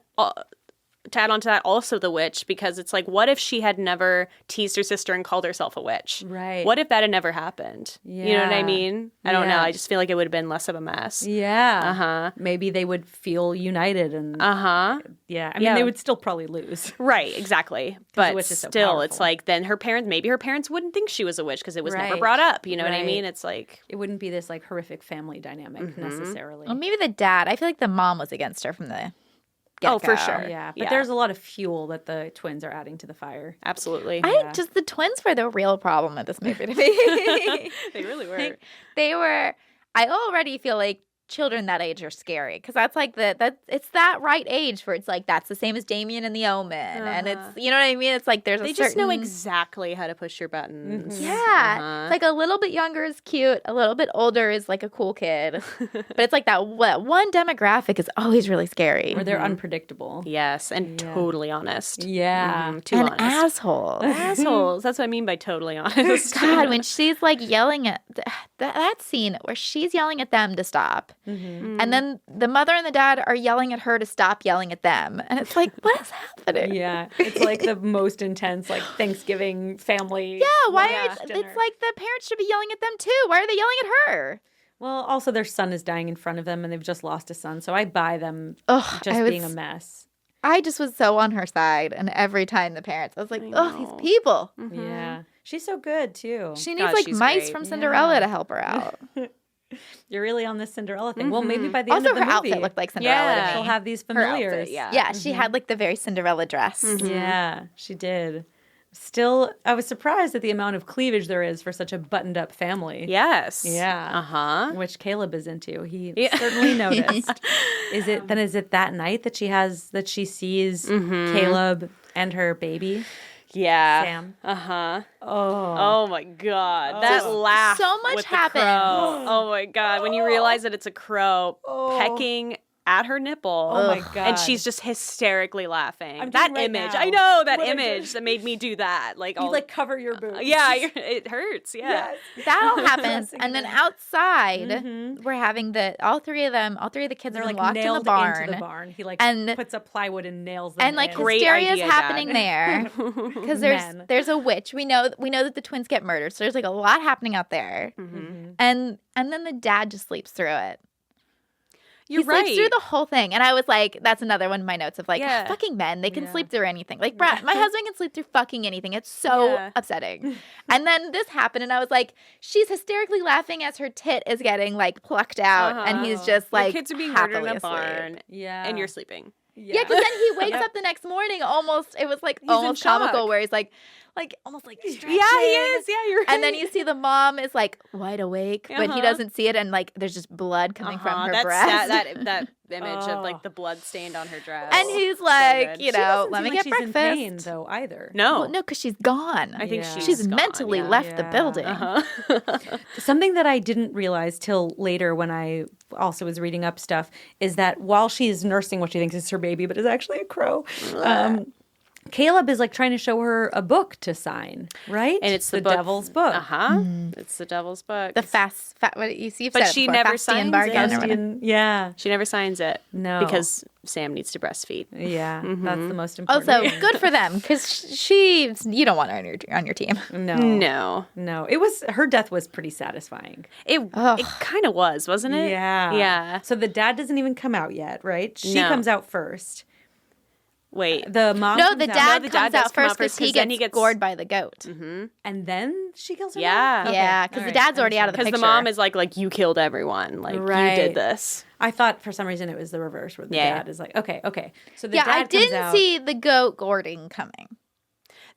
to add on to that, also the witch, because it's like, what if she had never teased her sister and called herself a witch? Right. What if that had never happened? You know what I Yeah. mean? I don't know. Yeah. I just feel like it would have been less of a mess. Yeah. Maybe they would feel united and yeah. I mean, Yeah. they would still probably lose. Right, exactly. the But witch is so still, it's powerful. like then maybe her parents wouldn't think she was a witch because it was never Right. brought up. You know what I Right. mean? It's like, It wouldn't be this like horrific family dynamic necessarily. Well, maybe the dad. I feel like the mom was against her from the get-go. oh, for sure. Yeah, but there's a lot of fuel that the twins are adding to the fire. Absolutely. The twins were the real problem with this movie to me. They really were. They were. I already feel like children that age are scary because that's like it's that right age where it's like that's the same as Damien and the Omen, and it's you know what I mean. It's like there's They a just know certain- exactly how to push your buttons. Yeah, it's like a little bit younger is cute, a little bit older is like a cool kid, but it's like that one demographic is always really scary. Where they're unpredictable. Yes, and totally honest. Yeah. Too and honest. assholes. Assholes. That's what I mean by totally honest. God, when she's like yelling at that scene where she's yelling at them to stop, and then the mother and the dad are yelling at her to stop yelling at them, and it's like, what is happening? Yeah. It's like the most intense like Thanksgiving family. Yeah, why are lunch it's dinner. like the parents should be yelling at them too. Why are they yelling at her? Well, also their son is dying in front of them and they've just lost a son. So I buy them Ugh, just I was- being a mess. I just was so on her side, and every time the parents, I was like, oh, these people. Yeah. She's so good too. She needs God, like she's mice great. from Cinderella to help her out. You're really on this Cinderella thing. Well, maybe by the Also, end of her the movie, outfit looked like Cinderella to me. she'll have these Her outfit, familiars. Yeah, she had like the very Cinderella dress. Yeah, she did. Still, I was surprised at the amount of cleavage there is for such a buttoned-up family. Yes. Yeah. Uh-huh. Which Caleb is into. He certainly noticed. Is it that night that she sees Caleb and her baby? Yeah. Sam. Uh-huh. Oh. Oh my God. That Just laugh. so much with the happens. crow. Oh my God. When you realize that it's a crow pecking at her nipple. Oh my God. And she's just hysterically laughing. I'm That doing right image. now. I know that What I image did. that made me do that. Like, You all, like cover your boobs. yeah, it hurts. Yeah. Yes. That all happens, and then outside, Mm-hmm. we're having all three of the kids They're are like locked in the nailed barn. into the barn. He like And- puts up plywood and nails them And like in. Great hysteria is idea, Dad. happening there because Men. there's a witch. We know that the twins get murdered, so there's like a lot happening out there. And then the dad just sleeps through it. You're he right. sleeps through the whole thing, and I was like, that's another one of my notes of like, Yeah. fucking men, they can Yeah. sleep through anything. Like, Brad, my husband can sleep through fucking anything. It's so Yeah. upsetting. And then this happened, and I was like, she's hysterically laughing as her tit is getting like plucked out, and he's just Your like kids are being murdered in happily a asleep. barn. Yeah. And you're sleeping. Yeah, because then he wakes up the next morning almost, it was like almost shock. comical where he's like, like almost like stretching. Yeah, he is. Yeah, you're right. And then you see the mom is like wide awake, but he Uh-huh. doesn't see it, and like there's just blood coming from her That's breast. that image of like the blood stained on her dress. And he's like, good. you She know, doesn't let seem me like get she's breakfast. in pain, though, either. no, Well, no, because she's gone. I think Yeah. she's gone, mentally yeah. left the Yeah. building. Something that I didn't realize till later when I also was reading up stuff is that while she's nursing what she thinks is her baby, but is actually a crow, Caleb is like trying to show her a book to sign, right? And it's the the book. devil's book. It's the devil's book. The what you see, But she never Fastian signs bargain it. or whatever. Yeah. She never signs it. No. Because Sam needs to breastfeed. Yeah. That's the most important. Also, good for them because you don't want her on your team. No. No. It was, her death was pretty satisfying. It kind of was, wasn't it? Yeah. Yeah. So the dad doesn't even come out yet, right? She No. comes out first. Wait. The mom No, comes the out, dad the comes dad does out come out first first, because he 'cause then gets he gets- gored by the goat. and then she kills her Yeah. mom? Yeah, Okay. because All the right. dad's already out of the Because picture. the mom is like you killed everyone. Like, Right. you did this. I thought for some reason it was the reverse, where the Yeah. dad is like, okay. So the Yeah, dad I comes didn't out. see the goat gourding coming.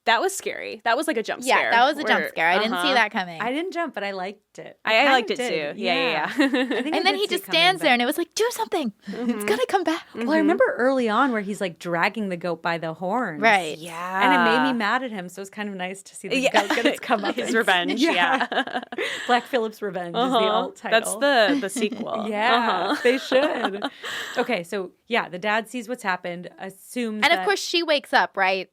That was scary. That was like a jump scare. Yeah, that was a jump where- scare. I didn't see uh-huh. that coming. I didn't jump, but I liked it. I kinda liked it did. too. Yeah. I think I And then did he see just it coming, stands there but- and it was like, do something. It's gonna come back. Well, I remember early on where he's like dragging the goat by the horns. Right. Yeah. And it made me mad at him, so it was kind of nice to see the goat get its comeuppance. His revenge. Yeah. Black Phillip's Revenge is the alt title. That's the sequel. Yeah, they should. Okay, so yeah, the dad sees what's happened, assumes And that, of course she wakes up, right?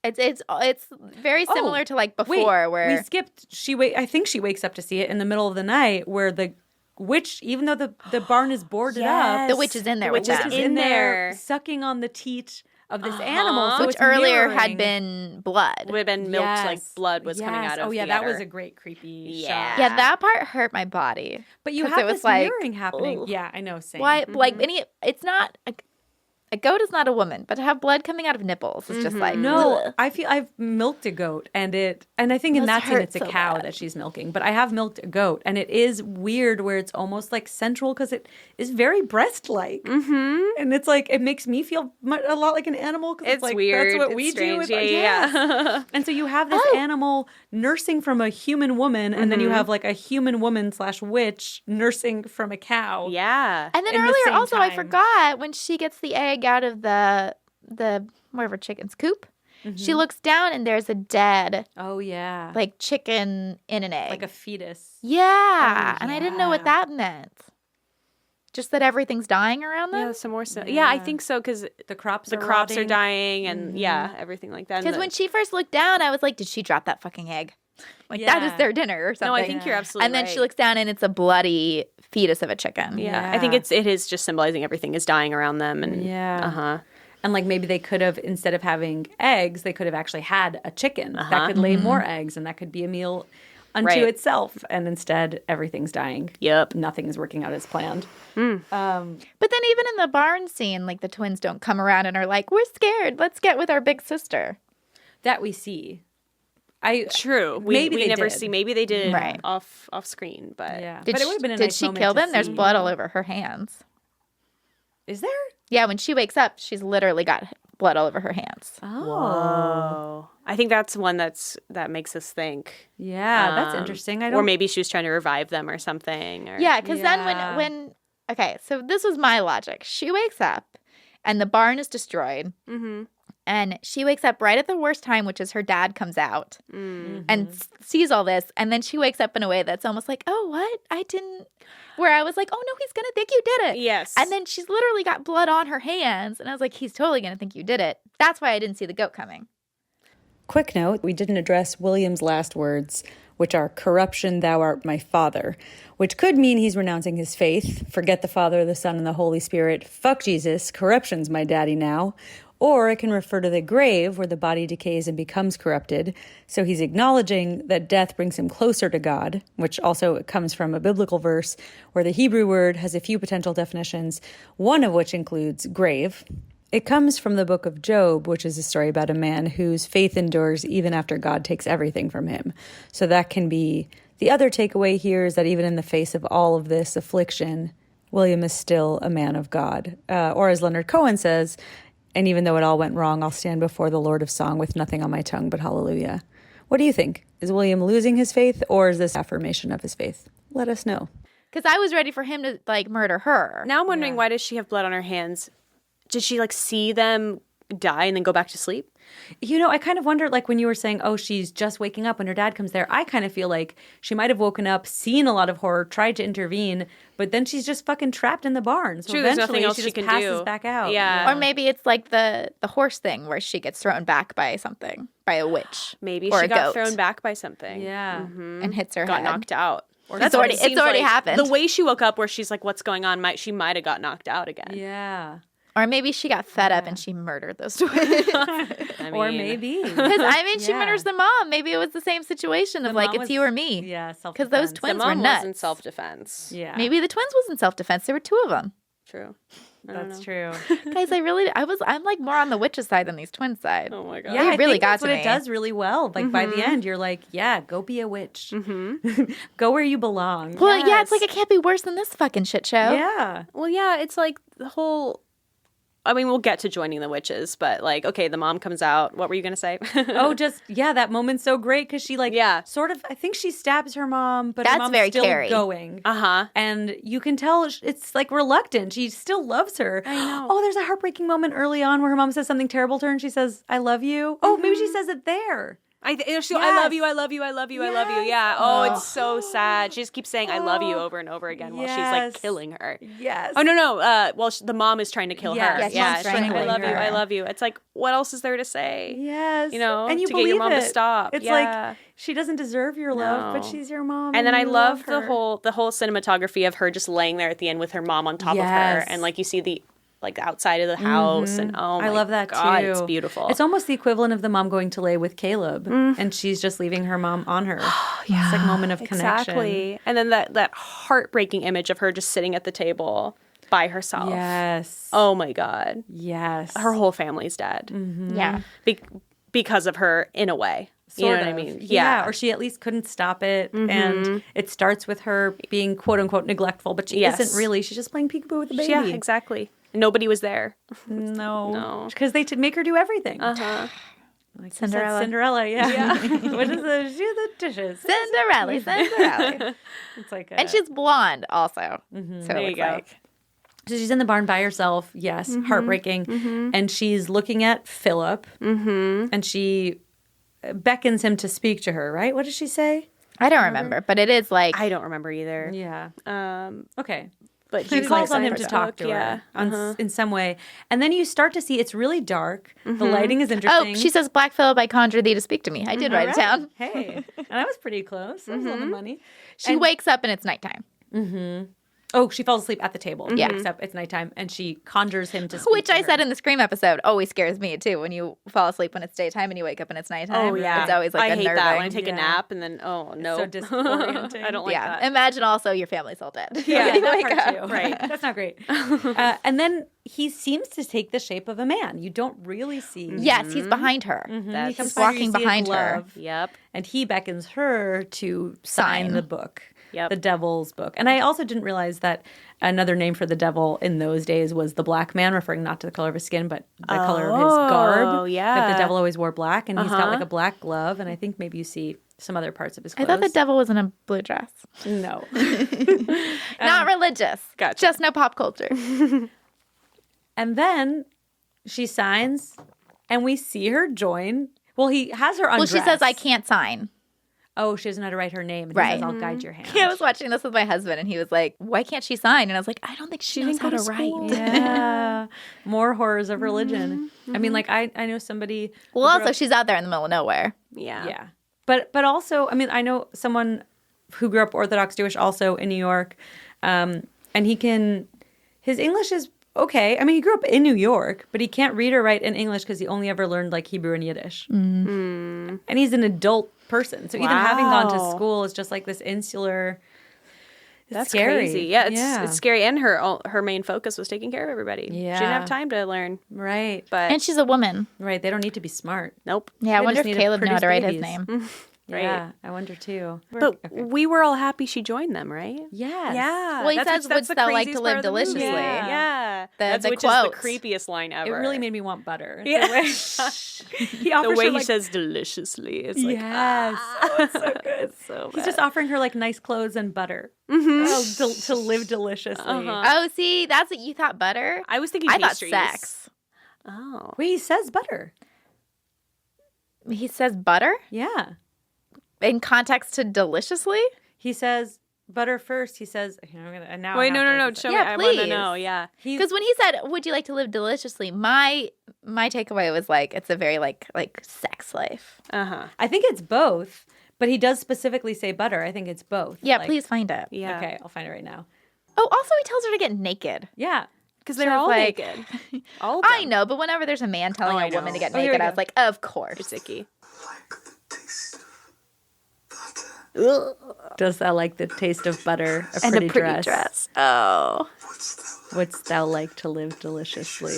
It's very similar to like wait, before where we skipped. I think she wakes up to see it in the middle of the night, where the witch, even though the barn is boarded up, the witch is in there with witch is them. is in there there. sucking on the teat of this animal, so Which it's earlier mirroring. had been blood. Would have been milked like Yes, blood was coming yes. out of Oh yeah, the that was udder. a great creepy Yeah. shot. Yeah, that part hurt my body. But you 'Cause have it was this like, mirroring happening. ugh. Yeah, I know. Same. Why? Like it's not. A goat is not a woman, but to have blood coming out of nipples is just like No, ugh. I feel I've milked a goat, and I think in Must that scene hurt it's a so cow bad. that she's milking, but I have milked a goat, and it is weird where it's almost like central because it is very breast-like, and it's like it makes me feel a lot like an animal because It's like weird. that's what It's we strange. do. With Yeah. And so you have this animal nursing from a human woman, and then you have like a human woman / witch nursing from a cow. Yeah. And then in the earlier same also I time. forgot when she gets the egg out of the whatever chicken's coop. She looks down and there's a dead Oh yeah, like chicken in an egg. like a fetus. yeah, and I didn't know what yeah. that meant. Just that everything's dying around them. Yeah, some more stuff. Yeah, I think so because The crops the are crops are rotting. dying and yeah, everything like that. And Because the- when she first looked down, I was like, "Did she drop that fucking egg? Like that is Yeah. their dinner or something?" no, I think you're absolutely And then right. she looks down and it's a bloody fetus of a chicken. Yeah, I think Yeah. it is just symbolizing everything is dying around them and Yeah. And like maybe they could have, instead of having eggs, they could have actually had a chicken that could lay more eggs, and that could be a meal unto Right. itself. And instead, everything's dying. Yep. Nothing is working out as planned. But then even in the barn scene, like the twins don't come around and are like, "We're scared. Let's get with our big sister." That we see. True. Maybe we they never did. see. Maybe they did Right. off screen, but Yeah. Did but she, it would have been a did nice she moment kill to them? There's see. blood all over her hands. Is there? Yeah, when she wakes up, she's literally got blood all over her hands. oh, I think that's one that makes us think. Yeah, that's interesting. I don't. Or maybe she was trying to revive them or something. Or, Yeah, because Yeah. then when okay, so this was my logic. She wakes up, and the barn is destroyed. And she wakes up right at the worst time, which is her dad comes out and sees all this. And then she wakes up in a way that's almost like, "Oh, what? I didn't." Where I was like, "Oh, no, he's going to think you did it." Yes. And then she's literally got blood on her hands. And I was like, he's totally going to think you did it. That's why I didn't see the goat coming. Quick note, we didn't address William's last words, which are corruption, thou art my father, which could mean he's renouncing his faith. Forget the Father, the Son, and the Holy Spirit. Fuck Jesus. Corruption's my daddy now. Or it can refer to the grave where the body decays and becomes corrupted. So he's acknowledging that death brings him closer to God, which also comes from a biblical verse where the Hebrew word has a few potential definitions, one of which includes grave. It comes from the book of Job, which is a story about a man whose faith endures even after God takes everything from him. So that can be the other takeaway here, is that even in the face of all of this affliction, William is still a man of God. Or as Leonard Cohen says, And even though it all went wrong, I'll stand before the Lord of Song with nothing on my tongue but hallelujah. What do you think? Is William losing his faith, or is this affirmation of his faith? Let us know. Because I was ready for him to like murder her. Now I'm wondering, why does she have blood on her hands? Did she like see them die and then go back to sleep? You know, I kind of wonder, like when you were saying, oh, she's just waking up when her dad comes there. I kind of feel like she might have woken up, seen a lot of horror, tried to intervene, but then she's just fucking trapped in the barn. So True, there's eventually nothing else she she just can passes do. back out. Yeah. Or maybe it's like the horse thing where she gets thrown back by something, by a witch. Maybe or she a got goat, thrown back by something. Yeah. and hits her Got head. knocked out. Or It's already- what it seems already happened. The way she woke up where she's like, what's going on? She might have got knocked out again. Yeah. Or maybe she got fed up and she murdered those twins. I Or mean, maybe. Because I mean, she Yeah. murders the mom. Maybe it was the same situation of like, mom it's was- you or me. Yeah, Because those self-defense. the twins were mom nuts. was in self-defense. Yeah. Maybe the twins wasn't self-defense. There were two of them. True. I don't That's know. true. Guys, I'm like more on the witch's side than these twins' side. Oh my God. Yeah, They I really think got that's to what me. it does really well. Like by the end, you're like, yeah, go be a witch. Go where you belong. Well, yeah, it's Yes. like it can't be worse than this fucking shit show. Yeah. Well, yeah, it's like the whole. I mean, we'll get to joining the witches, but like, okay, the mom comes out. What were you gonna say? Oh, just that moment's so great because she like sort of. I think she stabs her mom, but her That's mom's very still Carrie. going. Uh-huh. And you can tell it's like reluctant. She still loves her. I know. Oh, there's a heartbreaking moment early on where her mom says something terrible to her and she says, I love you. Oh, maybe she says it there. I love you, I love you, I love you, I love you. Yeah. Oh, it's so sad. She just keeps saying I love you over and over again while she's like Yes. killing her. Yes. Oh no. Well, the mom is trying to kill Yes. her. Yes, mom's she's like, strangling I love you, her. I love you. It's like, what else is there to say? Yes. You know, and you to believe get your mom it. to stop. It's Yeah. like she doesn't deserve your love, but No. she's your mom. And then I you love her. the whole cinematography of her just laying there at the end with her mom on top of her, Yes. and like you see the like outside of the house, and oh my I love that God, too. it's beautiful. It's almost the equivalent of the mom going to lay with Caleb, and she's just leaving her mom on her. It's like a moment of connection. exactly. And then that heartbreaking image of her just sitting at the table by herself. Yes. Oh my God. Yes. Her whole family's dead. Yeah. Because of her, in a way. You know what I mean? Yeah. Or she at least couldn't stop it. And it starts with her being quote unquote neglectful, but she Yes. isn't really. She's just playing peekaboo with the baby. Yeah, exactly. Nobody was there. No. Because they make her do everything. Uh-huh. Like you said, Cinderella. Cinderella, yeah. What is the do the dishes? Cinderella. It's like And she's blonde also. So There you it's go. like, So she's in the barn by herself. Yes, heartbreaking. And she's looking at Philip, and she beckons him to speak to her. Right? What does she say? I don't remember, but it is like, I don't remember either. Yeah. Okay. But She he's calls like, on him to talk to her in some way, and then you start to see it's really dark. The lighting is interesting. oh, she says, Black Phillip, I conjure thee to speak to me. I did write it down. Hey, and I was pretty close. That was on the money. She wakes up and it's nighttime. Oh, she falls asleep at the table. Yeah. Except it's nighttime, and she conjures him to speak Which to I her. said in the Scream episode always scares me too. When you fall asleep when it's daytime and you wake up when it's nighttime. Oh yeah, It's always like I unnerving. hate that when I take Yeah. a nap and then oh no, so disorienting. I don't like yeah. that. Imagine also your family's all dead. Yeah, You that wake part up. too. Right. That's not great. And then he seems to take the shape of a man. You don't really see. Yes, he's behind her. He comes He's by her, you walking see a behind her. glove, Yep. and he beckons her to sign Sign. the book. Yep. The devil's book. And I also didn't realize that another name for the devil in those days was the black man, referring not to the color of his skin, but the color of his garb. Oh, yeah. That the devil always wore black, and he's got like a black glove, and I think maybe you see some other parts of his I clothes. thought the devil was in a blue dress. No. Not religious. Gotcha. Just no pop culture. And then she signs, and we see her join. Well, he has her Well, undressed. she says, I can't sign. Oh, she doesn't know how to write her name. And he Right. says, I'll guide your hand. Yeah, I was watching this with my husband, and he was like, why can't she sign? And I was like, I don't think she knows how to write. Yeah. More horrors of religion. I mean, like, I know somebody. Well, also, she's out there in the middle of nowhere. Yeah. Yeah. But also, I mean, I know someone who grew up Orthodox Jewish also in New York. And his English is okay. I mean, he grew up in New York, but he can't read or write in English because he only ever learned like Hebrew and Yiddish. And he's an adult person. So even having gone to Wow. school is just like this insular. It's That's scary. crazy. Yeah, it's scary. And her main focus was taking care of everybody. She Yeah. didn't have time to learn. Right. But And she's a woman. Right. They don't need to be smart. nope. Yeah, I They wonder just if need to Caleb knew how to write his produce name. right? Yeah, I wonder too. But we were all happy she joined them, right? Yes. Yeah. Well, he says, that's "Wouldst the thou like craziest to part live of the movie. deliciously?" Yeah. The Which quote. is the creepiest line It ever. really made me want butter. Yeah. The way he offers the way her, he like, says deliciously. It's like, yes. Oh, it's so good. it's so He's bad. just offering her like nice clothes and butter. To live deliciously. Oh, see, that's what you thought butter? I was thinking I thought pastries. sex. Oh. Wait, he says butter. He says butter Yeah. in context to deliciously? He says butter first. He says, and now I Wait, have to no. look this Show up. me. Yeah, I want to please. know. Yeah. Because when he said, "Would you like to live deliciously?" my takeaway was like, it's a very like sex life. I think it's both, but he does specifically say butter. I think it's both. Yeah, Like- please find it. Yeah. Okay, I'll find it right now. Oh, also he tells her to get naked. Yeah. Because they're So all it's like- naked. All of them. I know, but whenever there's a man telling Oh, I a woman to know. get Oh, here naked, we I go. was like, of course. It's icky. Does thou like the taste of butter? And a pretty dress. Oh. Wouldst thou like to live deliciously?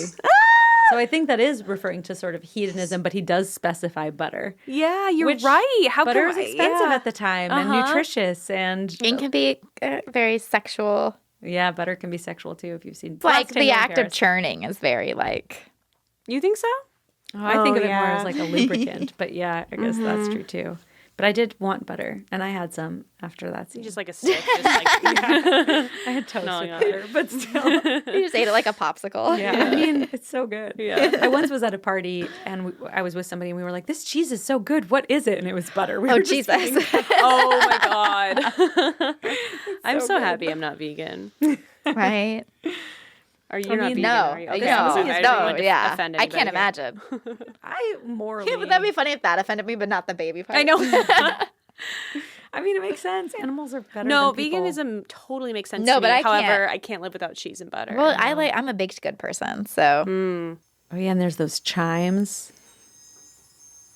So I think that is referring to sort of hedonism, but he does specify butter. Yeah, you're Which right. How butter come is expensive yeah. at the time and nutritious, and It can be very sexual. yeah, butter can be sexual too if you've seen Like lots of the Tango in act of Paris. churning is very like. You think so? I think of it more yeah. as like a lubricant, but yeah, I guess that's true too. But I did want butter, and I had some after that scene. Just like a stick. Just like, I had toast No, with yeah. butter, but still. You just ate it like a popsicle. Yeah, I mean, it's so good. Yeah. I once was at a party, and I was with somebody, and we were like, "This cheese is so good. What is it?" And it was butter. We Oh were just Jesus! eating- oh my god. I'm so good. happy I'm not vegan. Right? Are you I not mean, vegan? No, Are you? no, Okay, I didn't want to yeah. offend I can't anybody here. imagine. I morally. Yeah, but that'd be funny if that offended me, but not the baby part. I know. I mean, it makes sense. Animals are better. No, than people. veganism totally makes sense No, to me. but I However, can't. I can't live without cheese and butter. Well, I'm a baked good person, so Oh yeah, and there's those chimes,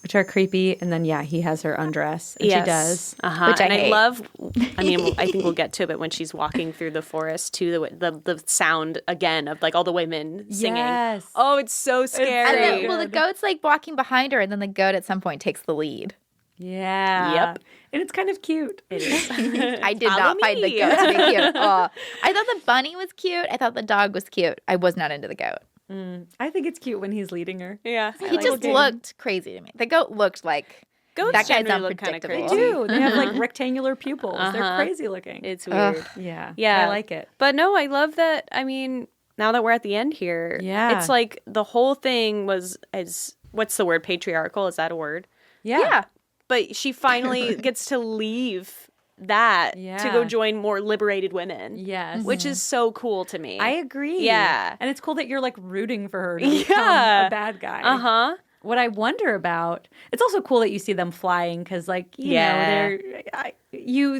which are creepy. And then yeah, he has her undress, and she does. Uh-huh. Which I and hate. I love. I mean, I think we'll get to it, but when she's walking through the forest to the sound again of like all the women singing. Yes. Oh, it's so scary. and then, Very well, the goat's like walking behind her, and then the goat at some point takes the lead. Yeah. Yep. And it's kind of cute. It is. I did Follow not find the me. goat to be cute. Oh, I thought the bunny was cute. I thought the dog was cute. I was not into the goat. I think it's cute when he's leading her. Yeah. He just looked crazy to me. The goat looked like Goats that guy's generally look kinda unpredictable. They crazy. do. They have like rectangular pupils. They're Uh-huh. crazy looking. It's weird. yeah. Yeah. I like it. But no, I love that. I mean, now that we're at the end here, Yeah. it's like the whole thing was as what's the word? Patriarchal? Is that a word? Yeah. But she finally gets to leave that to go Yeah. join more liberated women. Yes. Which is so cool to me. I agree. Yeah. And it's cool that you're like rooting for her to become Yeah. a bad guy. Uh-huh. What I wonder about, it's also cool that you see them flying because, like, you know,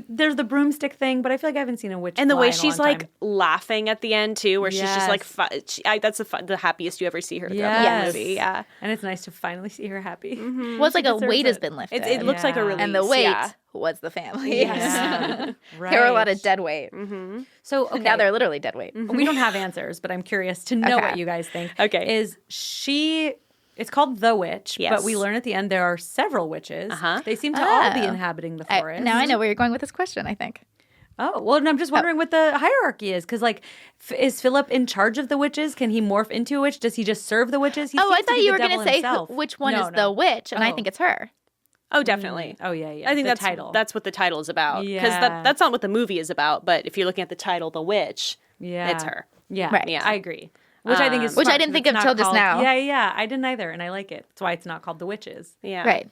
there's the broomstick thing, but I feel like I haven't seen a witch. And the fly way in a she's long like time. laughing at the end too, where she's just like, Yes. that's the happiest you ever see her throughout Yes. the movie. Yeah. And it's nice to finally see her happy. Well, it's like a deserves weight has it. been lifted. It looks like a Yeah. release. and the weight yeah. was the family. Yeah. Right. There were a lot of dead weight. So okay. Now they're literally dead weight. We don't have answers, but I'm curious to know Okay. what you guys think. Okay. Is she? It's called The Witch, Yes. but we learn at the end there are several witches. Uh-huh. They seem to all be Oh. inhabiting the forest. Now I know where you're going with this question, I think. Oh, well, and I'm just wondering what the hierarchy is. Because, like, is Philip in charge of the witches? Can he morph into a witch? Does he just serve the witches? He I seems to thought be you the were going devil to say himself. which one No, is no. the witch, and I Oh. think it's her. Oh, definitely. Oh, yeah. I think the that's title. That's what the title is about. Because Yeah. that's not what the movie is about. But if you're looking at the title, The Witch, yeah. it's her. Yeah. Right. Yeah. I agree. Which I think is Which I smart, didn't 'cause think it's of not till just called- now. Yeah. I didn't either, and I like it. That's why it's not called The Witches. Yeah. Right.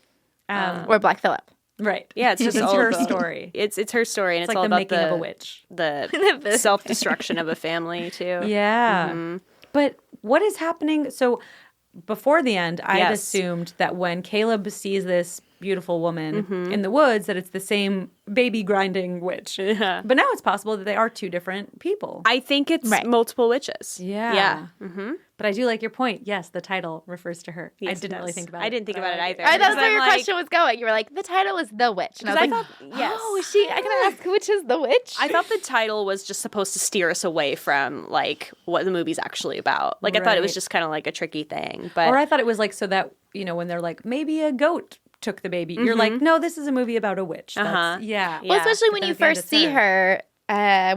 Or Black Phillip. Right. Yeah, it's just It's all her about- story. It's her story, and It's it's, like all the about making of a witch. the self-destruction of a family too. Yeah. Mm-hmm. But what is happening? So before the end, I had Yes. assumed that when Caleb sees this beautiful woman Mm-hmm. in the woods, that it's the same baby grinding witch. Yeah. But now it's possible that they are two different people. I think it's Right. multiple witches. Yeah. Yeah. Mm-hmm. But I do like your point. Yes, the title refers to her. Yes, I it didn't really does. think about it. I didn't think but about it like either. That's Because where I'm your like- question was going. You were like, the title is The Witch. And I was I like, thought, yes. oh, is she? I can ask which is The Witch? I thought the title was just supposed to steer us away from like what the movie's actually about. Like I thought it was Right. just kind of like a tricky thing. But Or I thought it was like so that, you know, when they're like, maybe a goat took the baby. You're like, no, this is a movie about a witch. That's, yeah. Well, especially But when then you at the end first it's see her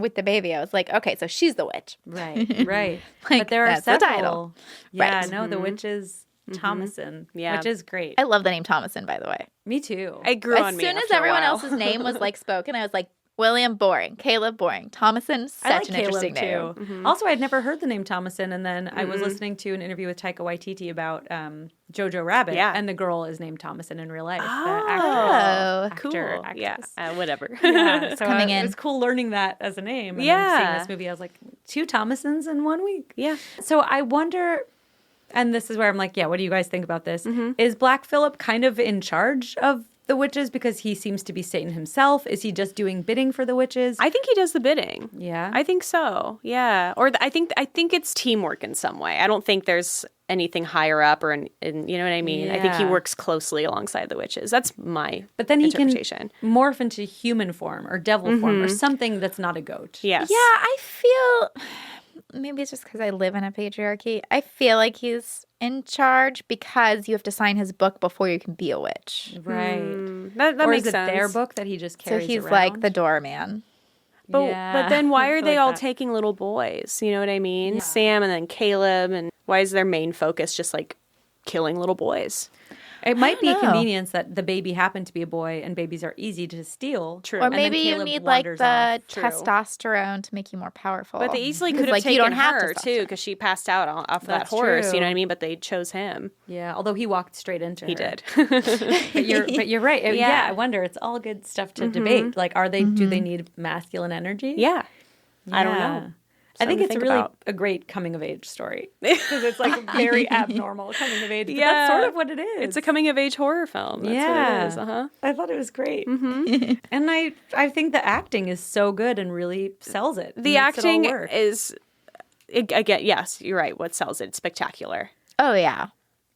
with the baby, I was like, okay, so she's the witch. Right, right. Like, but there are that's the several. title. Yeah, Right. no, the witch is Thomason, Yeah. which is great. I love the name Thomason, by the way. Me too. It grew As on me soon as after a everyone while. else's name was like spoken, I was like, William, boring. Caleb, boring. Thomason, such I like an Caleb interesting too. name. Also, I'd never heard the name Thomason, and then I was listening to an interview with Taika Waititi about Jojo Rabbit, and the girl is named Thomason in real life. The actress, Cool. Yeah. actress. Whatever. Yeah, so coming it in. was cool learning that as a name. And Yeah. then seeing this movie, I was like, 2 Thomasons in 1 week. Yeah. So I wonder, and this is where I'm like, yeah, what do you guys think about this? Is Black Phillip kind of in charge of the witches because he seems to be Satan himself? Is he just doing bidding for the witches? I think he does the bidding. Yeah. I think so. Yeah. Or I think it's teamwork in some way. I don't think there's anything higher up or in you know what I mean? I think he Yeah. works closely alongside the witches. That's my But then he can interpretation. morph into human form or devil form or something that's not a goat. Yes. Yeah, I feel maybe it's just because I live in a patriarchy. I feel like he's in charge because you have to sign his book before you can be a witch. Right. That Or makes is it sense. their book that he just So carries he's around? like the doorman. But then why are I they like all that. taking little boys? You know what I mean? Sam and then Caleb, and why is their main focus just like killing little boys? It might be don't know. convenience that the baby happened to be a boy and babies are easy to steal. True. Or And then maybe you Caleb need like wanders the off. testosterone to make you more powerful. But they easily 'Cause, could have like, you taken don't have her too, testosterone. because she passed out off of that That's horse. true. You know what I mean? But they chose him. Yeah, although he walked straight into her. He did. But you're right. Yeah. Yeah. I wonder. It's all good stuff to debate. Like, do they need masculine energy? Yeah. I don't Yeah. know. I think Something to it's think really about. a great coming of age story because it's like very abnormal coming of age. But that's Yeah. sort of what it is. It's a coming of age horror film. That's what it is. Uh-huh. I thought it was great, and I think the acting is so good and really sells it. The Makes it all acting work. is, again, yes, you're right. What sells it? It's spectacular. Oh yeah.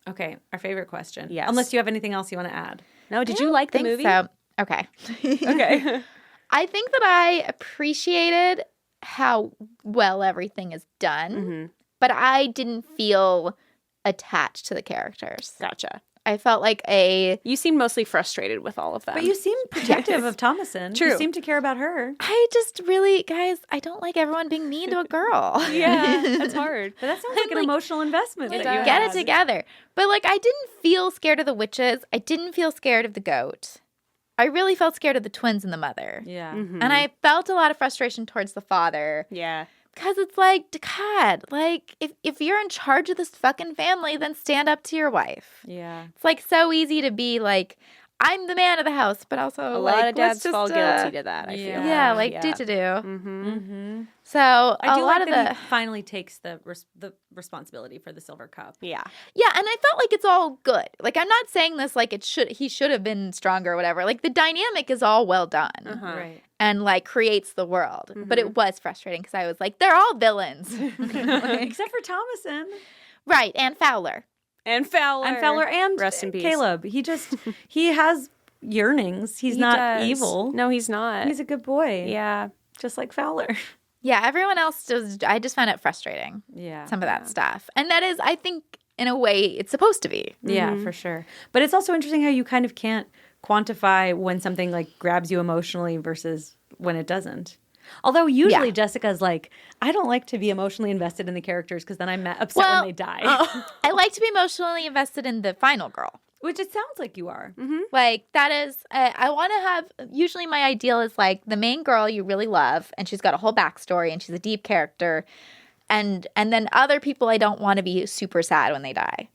Okay. Our favorite question. Yes. Unless you have anything else you want to add. No, did you like the Think movie? so. Okay. Okay. I think that I appreciated how well everything is done, but I didn't feel attached to the characters. Gotcha. I felt like You seem mostly frustrated with all of them. But you seem protective of Thomason. True. You seem to care about her. I just really, guys, I don't like everyone being mean to a girl. yeah, that's hard. But that sounds like an emotional investment. Like, that you get had. it together. But like, I didn't feel scared of the witches. I didn't feel scared of the goat. I really felt scared of the twins and the mother. Yeah. And I felt a lot of frustration towards the father. Yeah. Because it's like, God, like, if you're in charge of this fucking family, then stand up to your wife. Yeah. It's like so easy to be like, I'm the man of the house, but also A like, lot of dads let's just, fall guilty to that, I feel. Yeah, like Yeah. do-do-do. Mm-hmm. So I a do lot like of that the he finally takes the responsibility for the silver cup. Yeah. yeah, and I felt like it's all good. Like I'm not saying this like he should have been stronger or whatever. Like the dynamic is all well done Right. and like creates the world. But it was frustrating because I was like, they're all villains, Except for Thomason. right? And Fowler. And Fowler. And Rest in peace. Caleb. He has yearnings. He's not does. evil. No, he's not. He's a good boy. yeah. Just like Fowler. Yeah, everyone else does. I just found it frustrating. Yeah. Some of that stuff, and that is, I think, in a way, it's supposed to be. Yeah, for sure. But it's also interesting how you kind of can't quantify when something like grabs you emotionally versus when it doesn't. Although usually Yeah. Jessica's like, I don't like to be emotionally invested in the characters because then I'm upset Well, when they die. I like to be emotionally invested in the final girl. Which it sounds like you are. Like that is, I want to have. Usually, my ideal is like the main girl you really love, and she's got a whole backstory, and she's a deep character, and then other people I don't want to be super sad when they die,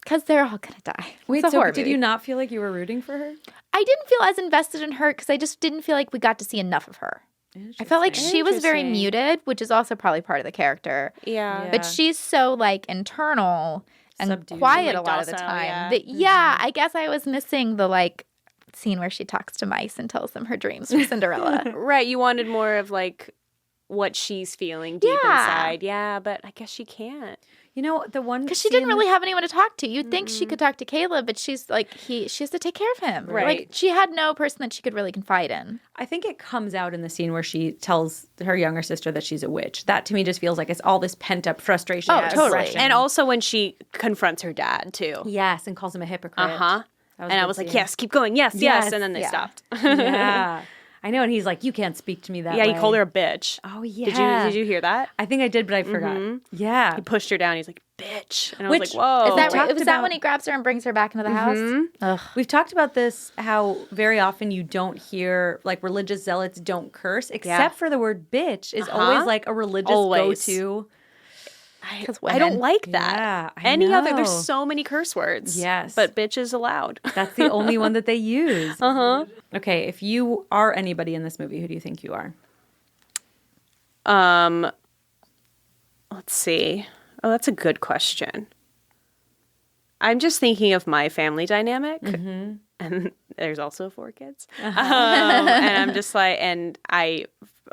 because they're all gonna die. Wait, It's a so horror did movie. you not feel like you were rooting for her? I didn't feel as invested in her because I just didn't feel like we got to see enough of her. I felt like she was very Interesting. muted, which is also probably part of the character. Yeah. Yeah. But she's so like internal and Subdued. quiet Like a lot of the docile, time. yeah. That, yeah, I guess I was missing the like scene where she talks to mice and tells them her dreams from Cinderella. Right. You wanted more of like what she's feeling deep Yeah. inside. Yeah, but I guess she can't. You know, the one Because she didn't scene- really have anyone to talk to. You'd think she could talk to Caleb, but she's like she has to take care of him. Right. Like she had no person that she could really confide in. I think it comes out in the scene where she tells her younger sister that she's a witch. That to me just feels like it's all this pent up frustration. Oh, and totally. aggression. And also when she confronts her dad too. Yes, and calls him a hypocrite. Uh-huh. And I was like, yes, keep going. Yes. And then they stopped. Yeah. I know. And he's like, you can't speak to me that way. Yeah, he called her a bitch. Oh, yeah. Did you hear that? I think I did, but I forgot. Yeah. He pushed her down. He's like, bitch. And I Which- was like, whoa. Is that right? Was that when he grabs her and brings her back into the house? Ugh. We've talked about this, how very often you don't hear, like, religious zealots don't curse, except for the word bitch is always, like, a religious go-to. I don't like that. Yeah, Any other, know. there's so many curse words. Yes. But bitch is allowed. That's the only one that they use. Okay, if you are anybody in this movie, who do you think you are? Let's see. Oh, that's a good question. I'm just thinking of my family dynamic. And there's also 4 kids. And I'm just like, and I,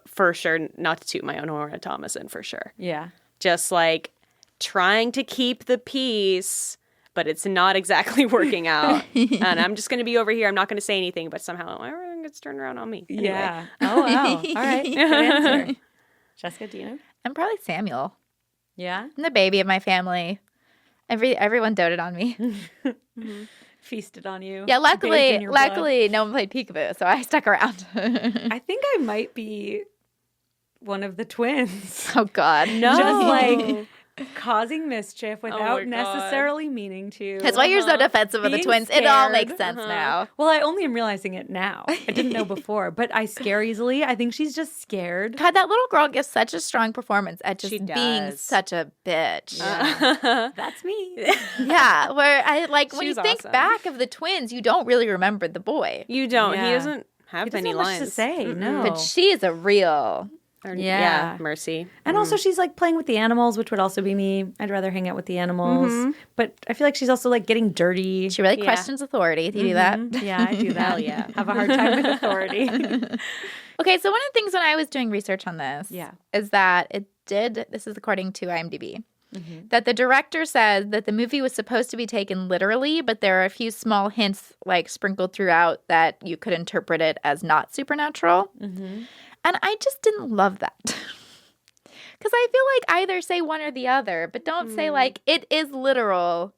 for sure, not to toot my own horn, Thomason, for sure. Yeah. Just like trying to keep the peace, but it's not exactly working out. And I'm just going to be over here. I'm not going to say anything, but somehow everything gets turned around on me. Anyway. Yeah. Oh, wow. All right. Good answer. Jessica, do you know? I'm probably Samuel. Yeah. I'm the baby of my family. Everyone doted on me. Feasted on you. Yeah, bathed in your blood. luckily, no one played peekaboo, so I stuck around. I think I might be one of the twins. Oh God, No. Just like causing mischief my without God. necessarily meaning to. that's why you're so defensive of the Being twins. It all scared. makes sense now. Well, I only am realizing it now. I didn't know before, but I scare easily. I think she's just scared. God, that little girl gives such a strong performance at just She being does. such a bitch. That's me. Yeah, where I like when you She's think awesome. back of the twins, you don't really remember the boy, You don't. Yeah. He doesn't have He doesn't any have much lines to say. No. but she is a real. Yeah. Mercy. And also she's like playing with the animals, which would also be me. I'd rather hang out with the animals. But I feel like she's also like getting dirty. She really Yeah. questions authority. Do you do that? Yeah, I do that. Hell yeah. Have a hard time with authority. Okay, so one of the things when I was doing research on this Yeah. is that it did, this is according to IMDb, that the director said that the movie was supposed to be taken literally, but there are a few small hints like sprinkled throughout that you could interpret it as not supernatural. And I just didn't love that. Because I feel like either say one or the other, but don't say like it is literal.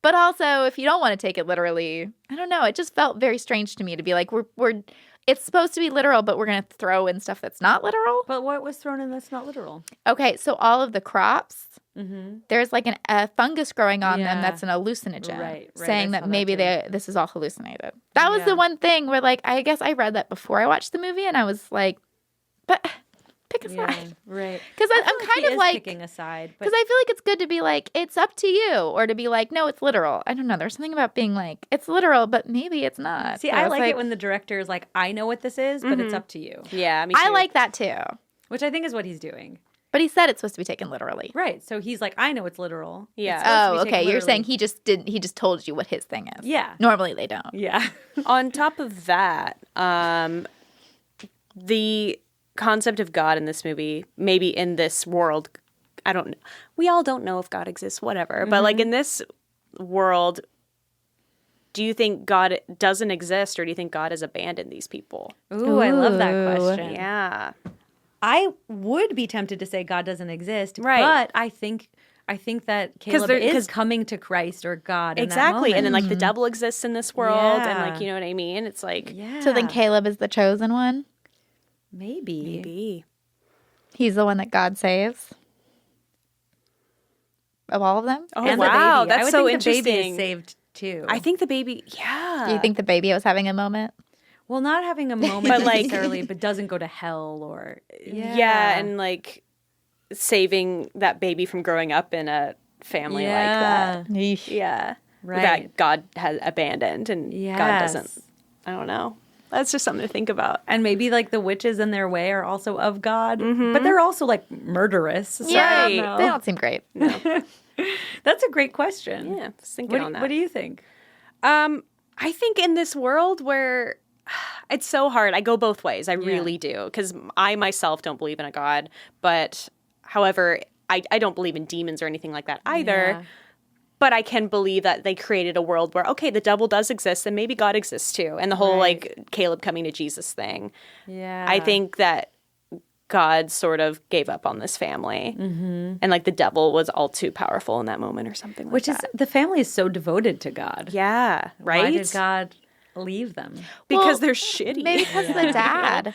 But also, if you don't want to take it literally, I don't know. It just felt very strange to me to be like, we're it's supposed to be literal, but we're going to throw in stuff that's not literal. But what was thrown in that's not literal? Okay, so all of the crops, there's like a fungus growing on them Yeah. that's an hallucinogen, Right, I saying saw that that maybe too. this is all hallucinated. That was Yeah. the one thing where, like, I guess I read that before I watched the movie, and I was like, but pick a Yeah, side. right. Because I I'm feel kind he of is like, picking a side, but because I feel like it's good to be like, it's up to you, or to be like, no, it's literal. I don't know. There's something about being like, it's literal, but maybe it's not. see, So I was like it when the director is like, I know what this is, but it's up to you, Yeah, me too. I like that too. which I think is what he's doing. But he said it's supposed to be taken literally. Right. So he's like, I know it's literal. Yeah. It's supposed to Oh, be okay. taken You're saying literally. he just told you what his thing is. Yeah. Normally they don't. Yeah. On top of that, the concept of God in this movie, maybe in this world, I don't know. We all don't know if God exists, whatever. But like in this world, do you think God doesn't exist, or do you think God has abandoned these people? Ooh, I love that Ooh. question. Yeah. I would be tempted to say God doesn't exist, Right. but I think that Caleb there- is 'cause- coming to Christ or God. Exactly. In And that then like the devil exists in this world, and Yeah. like, you know what I mean? It's like, yeah. So then Caleb is the chosen one. maybe. maybe. He's the one that God saves. Of all of them? Oh, And the wow. baby. I That's would so think the baby interesting. is saved too. I think the baby, yeah. Do you think the baby was having a moment? well, not having a moment But, like- necessarily, but doesn't go to hell or Yeah, and like saving that baby from growing up in a family like that. Yeah. Right. That God has abandoned and God Yes. doesn't. I don't know. That's just something to think about. And maybe like the witches in their way are also of God, but they're also like murderous. So Yeah, I don't know. they don't seem great. That's a great question. Yeah, just thinking on that. What do you think? I think in this world where it's so hard, I go both ways. I really do. Because I myself don't believe in a God. But however, I don't believe in demons or anything like that either. Yeah. But I can believe that they created a world where, okay, the devil does exist and maybe God exists too. And the whole Right. like Caleb coming to Jesus thing. Yeah. I think that God sort of gave up on this family. And like the devil was all too powerful in that moment or something like Which that. is, the family is so devoted to God. Yeah, right? Why did God leave them? Because Well, they're shitty. Maybe because of the dad.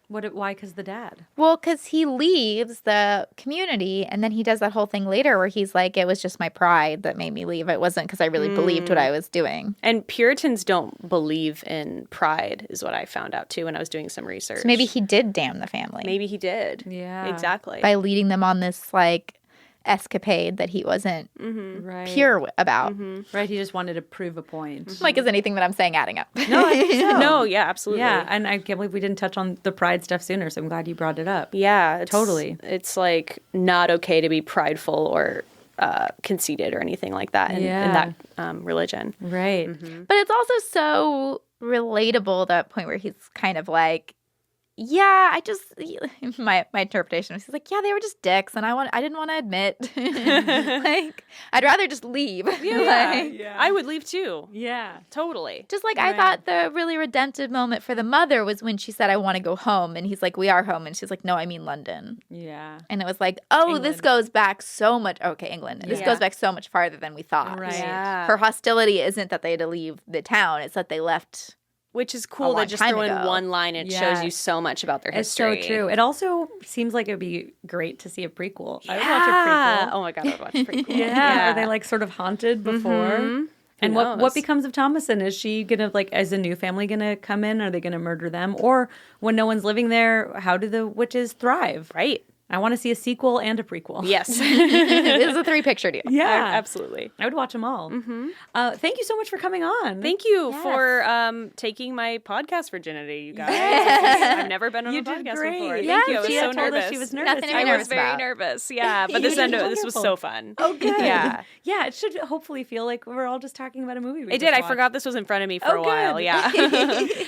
Why? Because the dad. Well, because he leaves the community and then he does that whole thing later where he's like, it was just my pride that made me leave. It wasn't because I really believed what I was doing. And Puritans don't believe in pride, is what I found out too when I was doing some research. So maybe he did damn the family. Maybe he did. Yeah. Exactly. By leading them on this like escapade that he wasn't Right. pure about. Right. He just wanted to prove a point. Like, is anything that I'm saying adding up? No, I think so. No, yeah, absolutely. Yeah, and I can't believe we didn't touch on the pride stuff sooner, so I'm glad you brought it up. Yeah, Totally. It's like not okay to be prideful or conceited or anything like that in that religion. Right. But it's also so relatable, that point where he's kind of like, yeah, I just my interpretation was he's like, yeah, they were just dicks, and I didn't want to admit, like, I'd rather just leave. Yeah. I would leave too. Yeah. Totally. Just like I thought the really redemptive moment for the mother was when she said, I want to go home, and he's like, we are home, and she's like, no, I mean London. Yeah. And it was like, oh, this England. goes back so much. Okay, England. This Yeah. goes back so much farther than we thought. Right. Yeah. Her hostility isn't that they had to leave the town; it's that they left. Which is a cool. long They just time throw in ago. one line and it Yeah. shows you so much about their It's so history. true. It also seems like it would be great to see a prequel. I would watch a Yeah. prequel. Oh my God, I would watch a prequel. Yeah. Are they like sort of haunted before? Who And what knows? becomes of Thomason? Is she gonna is a new family gonna come in? Are they gonna murder them? Or when no one's living there, how do the witches thrive? Right. I want to see a sequel and a prequel. Yes. This is a 3-picture deal. Yeah. Absolutely. I would watch them all. Thank you so much for coming on. Thank you Yes. for taking my podcast virginity, you guys. I've never been on You a did podcast great. before. Yeah, Thank you. I was Gia so told us nervous. she was nervous. Nothing to be I nervous was very about. nervous. Yeah, but You this did was wonderful. so fun. Oh, good. Yeah. Yeah, it should hopefully feel like we're all just talking about a movie. It did. I forgot this was in front of me for Oh, a while. good. Yeah.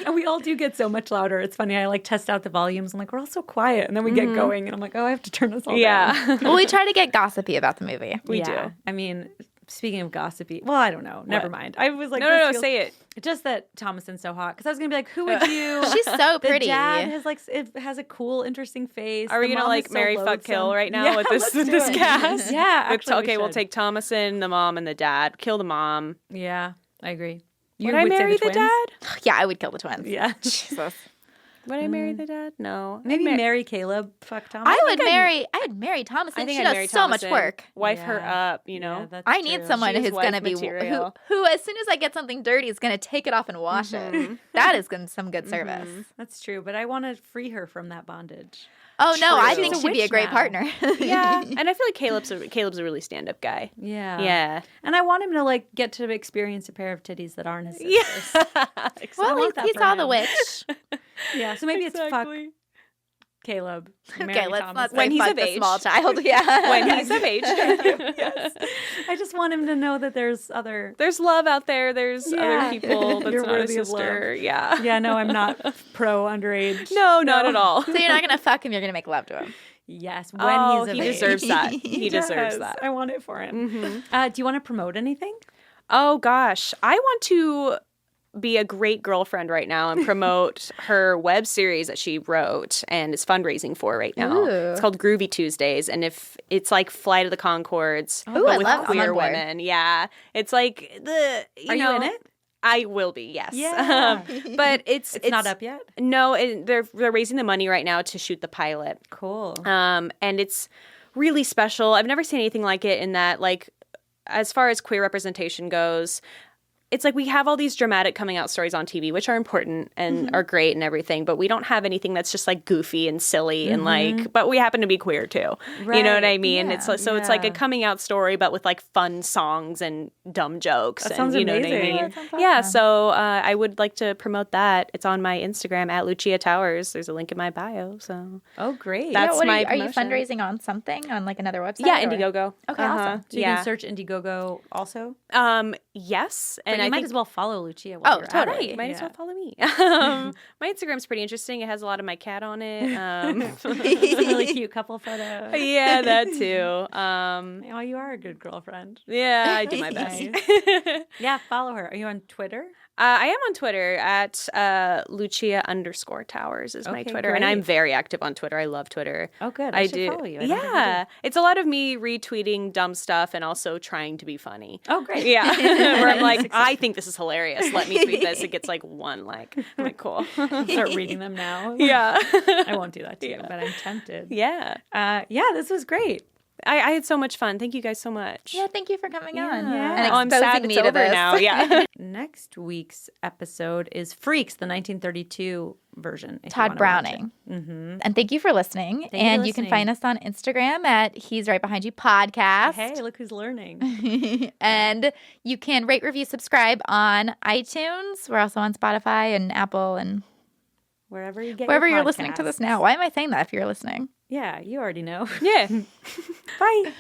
And we all do get so much louder. It's funny. I like test out the volumes. I'm like, we're all so quiet. And then we get going. And I'm like, oh, I have to turn this all down. Yeah. Well, we try to get gossipy about the movie. We Yeah. do. I mean, speaking of gossipy, well, I don't know. Never mind. I was like, No, this feels- say it. Just that Thomason's so hot. Because I was going to be like, who would you? She's so The pretty. dad has like it has a cool, interesting face. Are we The gonna mom like is so marry, fuck, loathsome. kill right now Yeah, with this let's with do this it. cast? Yeah, With- actually, okay, we'll should. take Thomason, the mom, and the dad. Kill the mom. Yeah, I agree. Would I say marry the twins? dad? Yeah, I would kill the twins. Yeah. Jesus. Would I marry the dad? No. Maybe I'd marry Caleb. Fuck Thomas. I would marry Thomason. I think she I'd does marry so much Thomason. work. Wife her Yeah. up, you know. Yeah, that's I need true. someone She's who's going to wife be material. who as soon as I get something dirty is going to take it off and wash it. That is some good service. That's true, but I want to free her from that bondage. Oh no, I True. think She's a she'd be a witch great now. partner. Yeah, and I feel like Caleb's a really stand-up guy. Yeah. Yeah. And I want him to like get to experience a pair of titties that aren't his sisters. Well, I want that he for saw the him. witch. Yeah. So maybe it's fuck Exactly. Caleb. Okay, marry let's Thomas. not say When he's fuck of the age. small child. Yeah, When he's of age. I just want him to know that there's other. There's love out there. There's Yeah. other people. That's You're not a worthy of sister. Yeah. Yeah, no, I'm not pro underage. No, not at all. So you're not gonna fuck him. You're gonna make love to him. Yes, when Oh, he's of he age. deserves that. He deserves does. that. I want it for him. Do you want to promote anything? Oh gosh, I want to be a great girlfriend right now and promote her web series that she wrote and is fundraising for right now. Ooh. It's called Groovy Tuesdays, and if it's like Flight of the Conchords, Ooh, but I with love- I'm on queer board. women. Yeah, it's like Are you in it? I will be, yes. Yeah. But it's not up yet. No, they're raising the money right now to shoot the pilot. Cool. And it's really special. I've never seen anything like it in that, like, as far as queer representation goes, it's like we have all these dramatic coming out stories on TV, which are important and are great and everything, but we don't have anything that's just like goofy and silly and like, but we happen to be queer too. You know what I Right. mean? Yeah. It's like, so it's like a Yeah. coming out story, but with like fun songs and dumb jokes. That and sounds you know what I amazing. mean? That sounds Yeah. So I would like to promote that. It's on my Instagram at Lucia Towers. There's a link in my bio. So Oh, great. That's What my are you promotion. fundraising on something on like another website? yeah, or- Indiegogo. Okay, awesome. So you yeah. can search Indiegogo also. Yes, And and you I might think as well follow Lucia. While Oh, you're totally. At it. Might as well Yeah. follow me. My Instagram's pretty interesting. It has a lot of my cat on it. Some really cute couple photos. Yeah, that too. Oh, you are a good girlfriend. Yeah, I do my best. Yeah, follow her. Are you on Twitter? I am on Twitter at Lucia_Towers is my Okay, Twitter. And I'm great. very active on Twitter. I love Twitter. Oh, good. I should follow you. I don't think I Yeah. It's a lot of me retweeting dumb stuff and also trying to be funny. do. Oh, great. Yeah. Where I'm like, I think this is hilarious. Let me tweet this. It gets like 1 like. I'm like, cool. Start reading them now. Yeah. I won't do that to you, but I'm tempted. Yeah. Yeah, this was great. I had so much fun. Thank you guys so much. Yeah, thank you for coming on. Yeah. And Oh, I'm sad exposing it's me to over this. now. Yeah. Next week's episode is Freaks, the 1932 version. if you Todd wanna watch it. Browning. And thank you for listening. you for And you can find us on Instagram at He's Right Behind You Podcast. Hey, look who's learning. And you can rate, review, subscribe on iTunes. We're also on Spotify and Apple and Wherever you get wherever your you're listening to podcasts. this now. Why am I saying that if you're listening? Yeah, you already know. Yeah. Bye.